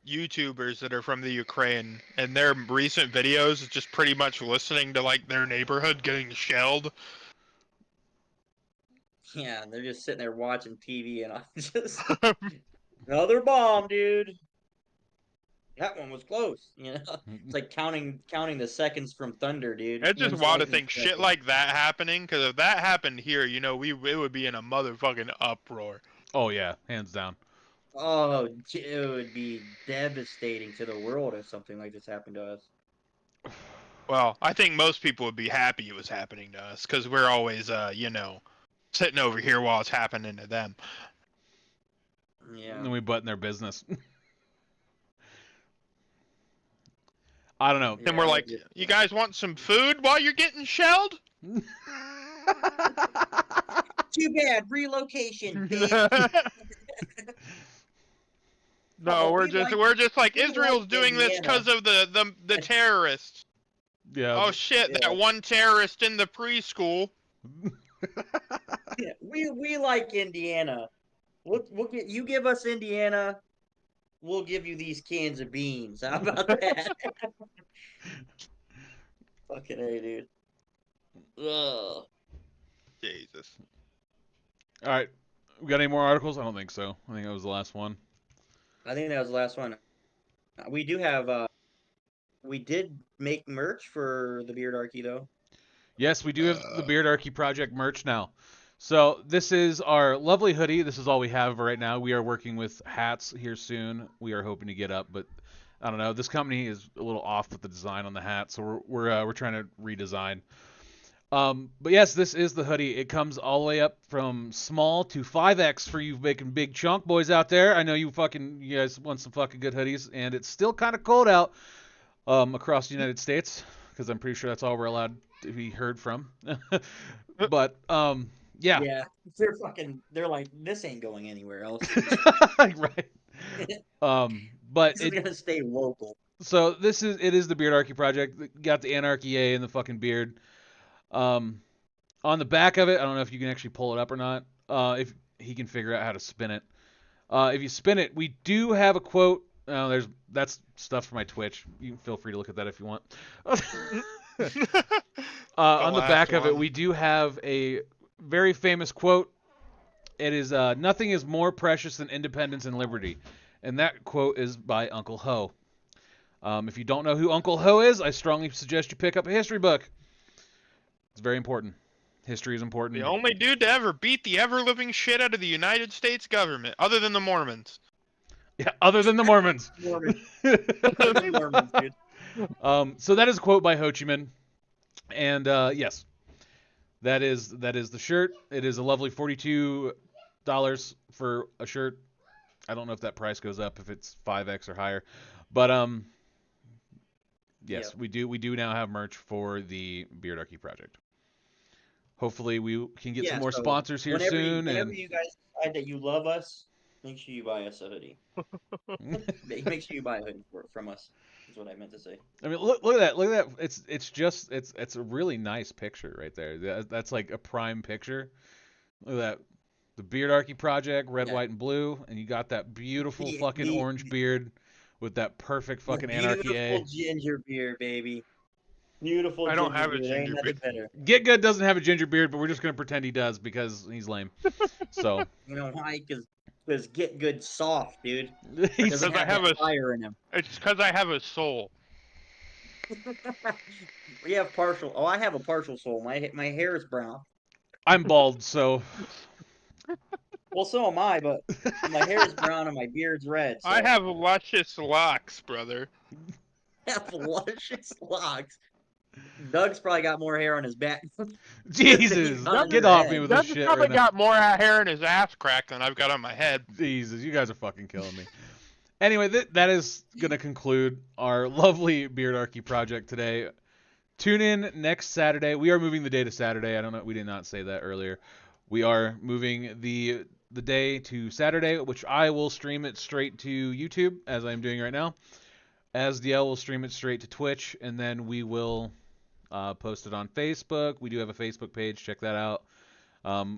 C: YouTubers that are from the Ukraine, and their recent videos is just pretty much listening to like their neighborhood getting shelled.
B: Yeah, they're just sitting there watching TV, and I'm just another bomb, dude. That one was close, you know. It's like counting the seconds from thunder, dude.
C: It's just
B: One's
C: wild to
B: lightning
C: think shit
B: seconds.
C: like that happening, because if that happened here, you know, it would be in a motherfucking uproar.
A: Oh yeah, hands down.
B: Oh, it would be devastating to the world if something like this happened to us.
C: Well, I think most people would be happy it was happening to us, because we're always, you know, sitting over here while it's happening to them.
B: Yeah.
A: And then we butt in their business. I don't know.
C: And we're
B: Yeah,
C: like, you guys want some food while you're getting shelled?
B: too bad. Relocation, bitch.
C: No,
B: Oh,
C: we're
B: we
C: just like
B: we
C: Israel's
B: like
C: doing this
B: Indiana.
C: because of the terrorists.
A: Yeah.
C: Oh shit,
B: Yeah.
C: that one terrorist in the preschool.
B: Yeah, we like Indiana. We'll get you give us Indiana, we'll give you these cans of beans. How about that? Fucking A, dude. Ugh.
C: Jesus.
A: All right. We got any more articles? I don't think so. I think that was the last one.
B: I think that was the last one. We do have we did make merch for the Beardarchy though.
A: Yes, we do have the Beardarchy Project merch now. So this is our lovely hoodie. This is all we have right now. We are working with hats here soon. We are hoping to get up, but I don't know. This company is a little off with the design on the hat, so we're trying to redesign. But yes, this is the hoodie. It comes all the way up from small to 5X for you making big chunk boys out there. I know you guys want some fucking good hoodies, and it's still kind of cold out across the United States because I'm pretty sure that's all we're allowed to be heard from. But yeah.
B: Yeah. They're like, this ain't going anywhere else.
A: Right. But
B: This is gonna stay local.
A: So it is the Beardarchy Project. Got the Anarchy A in the fucking beard. On the back of it, I don't know if you can actually pull it up or not. If he can figure out how to spin it. If you spin it, we do have a quote. That's stuff for my Twitch. You can feel free to look at that if you want. On the back of it, we do have a very famous quote. It is, nothing is more precious than independence and liberty. And that quote is by Uncle Ho. If you don't know who Uncle Ho is, I strongly suggest you pick up a history book. It's very important. History is important.
C: The only dude to ever beat the ever-living shit out of the United States government, other than the Mormons.
A: Yeah, other than the Mormons.
B: Mormons, dude.
A: So that is a quote by Ho Chi Minh. And yes, that is the shirt. It is a lovely $42 for a shirt. I don't know if that price goes up if it's 5X or higher. But yes, we do now have merch for the Beardarchy Project. Hopefully we can get some more sponsors here soon.
B: Whenever you guys decide that you love us, make sure you buy us a hoodie. Make sure you buy a hoodie from us. Is what I meant to say.
A: I mean, look at that. Look at that. It's a really nice picture right there. That's like a prime picture. Look at that. The Beardarchy Project, red, white, and blue, and you got that beautiful fucking orange beard with that perfect fucking Anarchy A.
B: Beautiful ginger beard, baby. Beautiful.
C: I don't have a ginger beard.
A: Get Good doesn't have a ginger beard, but we're just gonna pretend he does because he's lame. So
B: you know why? Because Get Good soft, dude.
A: Because
B: I have a fire in him.
C: It's because I have a soul.
B: We have partial. Oh, I have a partial soul. My hair is brown.
A: I'm bald, so.
B: Well, so am I, but my hair is brown and my beard's red. So.
C: I have luscious locks, brother.
B: I have luscious locks. Doug's probably got more hair on his back.
A: Jesus, get off me with this shit.
C: Doug's probably got more hair in his ass crack than I've got on my head.
A: Jesus, you guys are fucking killing me. Anyway, that is going to conclude our lovely Beardarchy Project today. Tune in next Saturday. We are moving the day to Saturday. I don't know. We did not say that earlier. We are moving the the day to Saturday, which I will stream it straight to YouTube, as I'm doing right now. AsDL will stream it straight to Twitch, and then we will post it on Facebook. We do have a Facebook page. Check that out.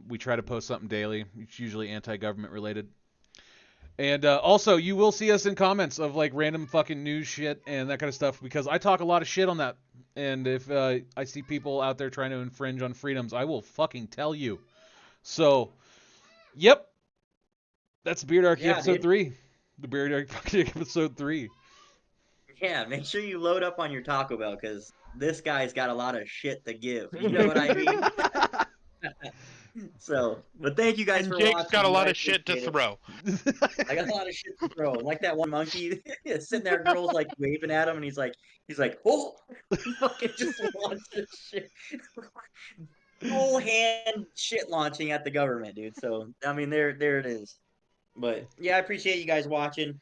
A: We try to post something daily. It's usually anti-government related. And also, you will see us in comments of like random fucking news shit and that kind of stuff, because I talk a lot of shit on that. And if I see people out there trying to infringe on freedoms, I will fucking tell you. So, yep. That's Beardarchy episode 3. The Beardarchy Project episode 3.
B: Yeah, make sure you load up on your Taco Bell, because this guy's got a lot of shit to give. You know what I mean? So, but thank you guys
C: And
B: for
C: Jake's
B: watching.
C: got a lot
B: I
C: of shit to
B: appreciate it.
C: throw.
B: I got a lot of shit to throw. Like that one monkey sitting there, girls like waving at him, and he's like, oh, he fucking just launches shit. Full hand shit launching at the government, dude. So I mean, there it is. But yeah, I appreciate you guys watching.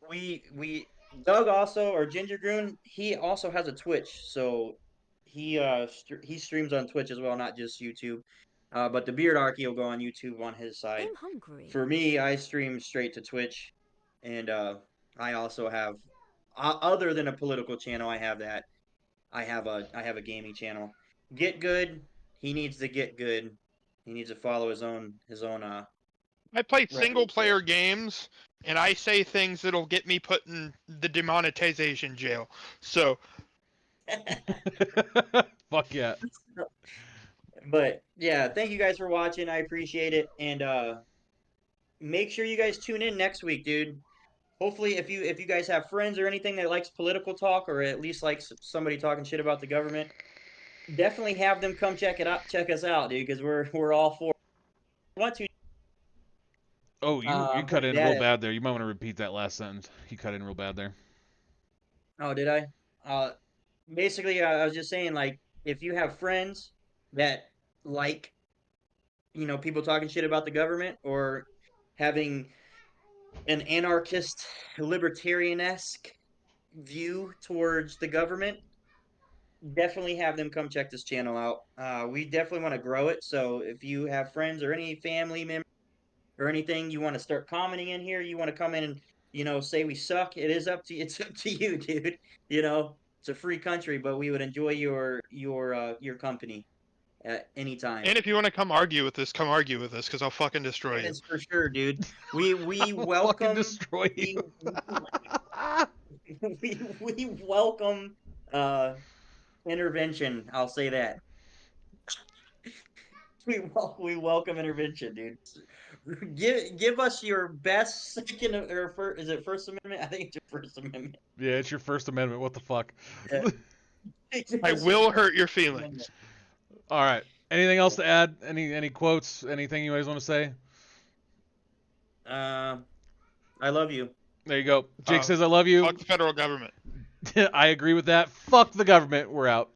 B: We Doug also, or Ginger Goon, he also has a Twitch, so he streams on Twitch as well, not just YouTube. But the Beardarchy will go on YouTube on his side.
D: I'm hungry.
B: For me, I stream straight to Twitch, and I also have, other than a political channel, I have that. I have a gaming channel. Get good. He needs to get good. He needs to follow his own.
C: I play
B: Right,
C: single player games, and I say things that'll get me put in the demonetization jail. So,
A: Fuck yeah.
B: But yeah, thank you guys for watching. I appreciate it, and make sure you guys tune in next week, dude. Hopefully, if you guys have friends or anything that likes political talk, or at least likes somebody talking shit about the government, definitely have them come check us out, dude, because we're all for. Want to?
A: Oh, you cut in
B: that
A: real
B: is-
A: bad there. You might want to repeat that last sentence. You cut in real bad there.
B: Oh, did I? Basically, I was just saying, like, if you have friends that like, people talking shit about the government, or having an anarchist, libertarian-esque view towards the government, definitely have them come check this channel out. We definitely want to grow it, so if you have friends or any family members or anything, you want to start commenting in here, you want to come in and say we suck, it's up to you, dude. It's a free country, but we would enjoy your company at any time.
C: and if you want to come argue with us, because I'll fucking destroy you.
B: That's for sure, dude. We
A: Fucking
B: welcome
A: destroy you.
B: we welcome intervention. I'll say that. We welcome intervention, dude. Give us your best second or first. Is it First Amendment? I think it's your First Amendment.
A: Yeah, it's your First Amendment. What the fuck?
B: Yeah.
C: I will hurt your feelings.
A: All right. Anything else to add? Any quotes? Anything you guys want to say?
B: I love you.
A: There you go. Jake says I love you.
C: Fuck the federal government.
A: I agree with that. Fuck the government. We're out.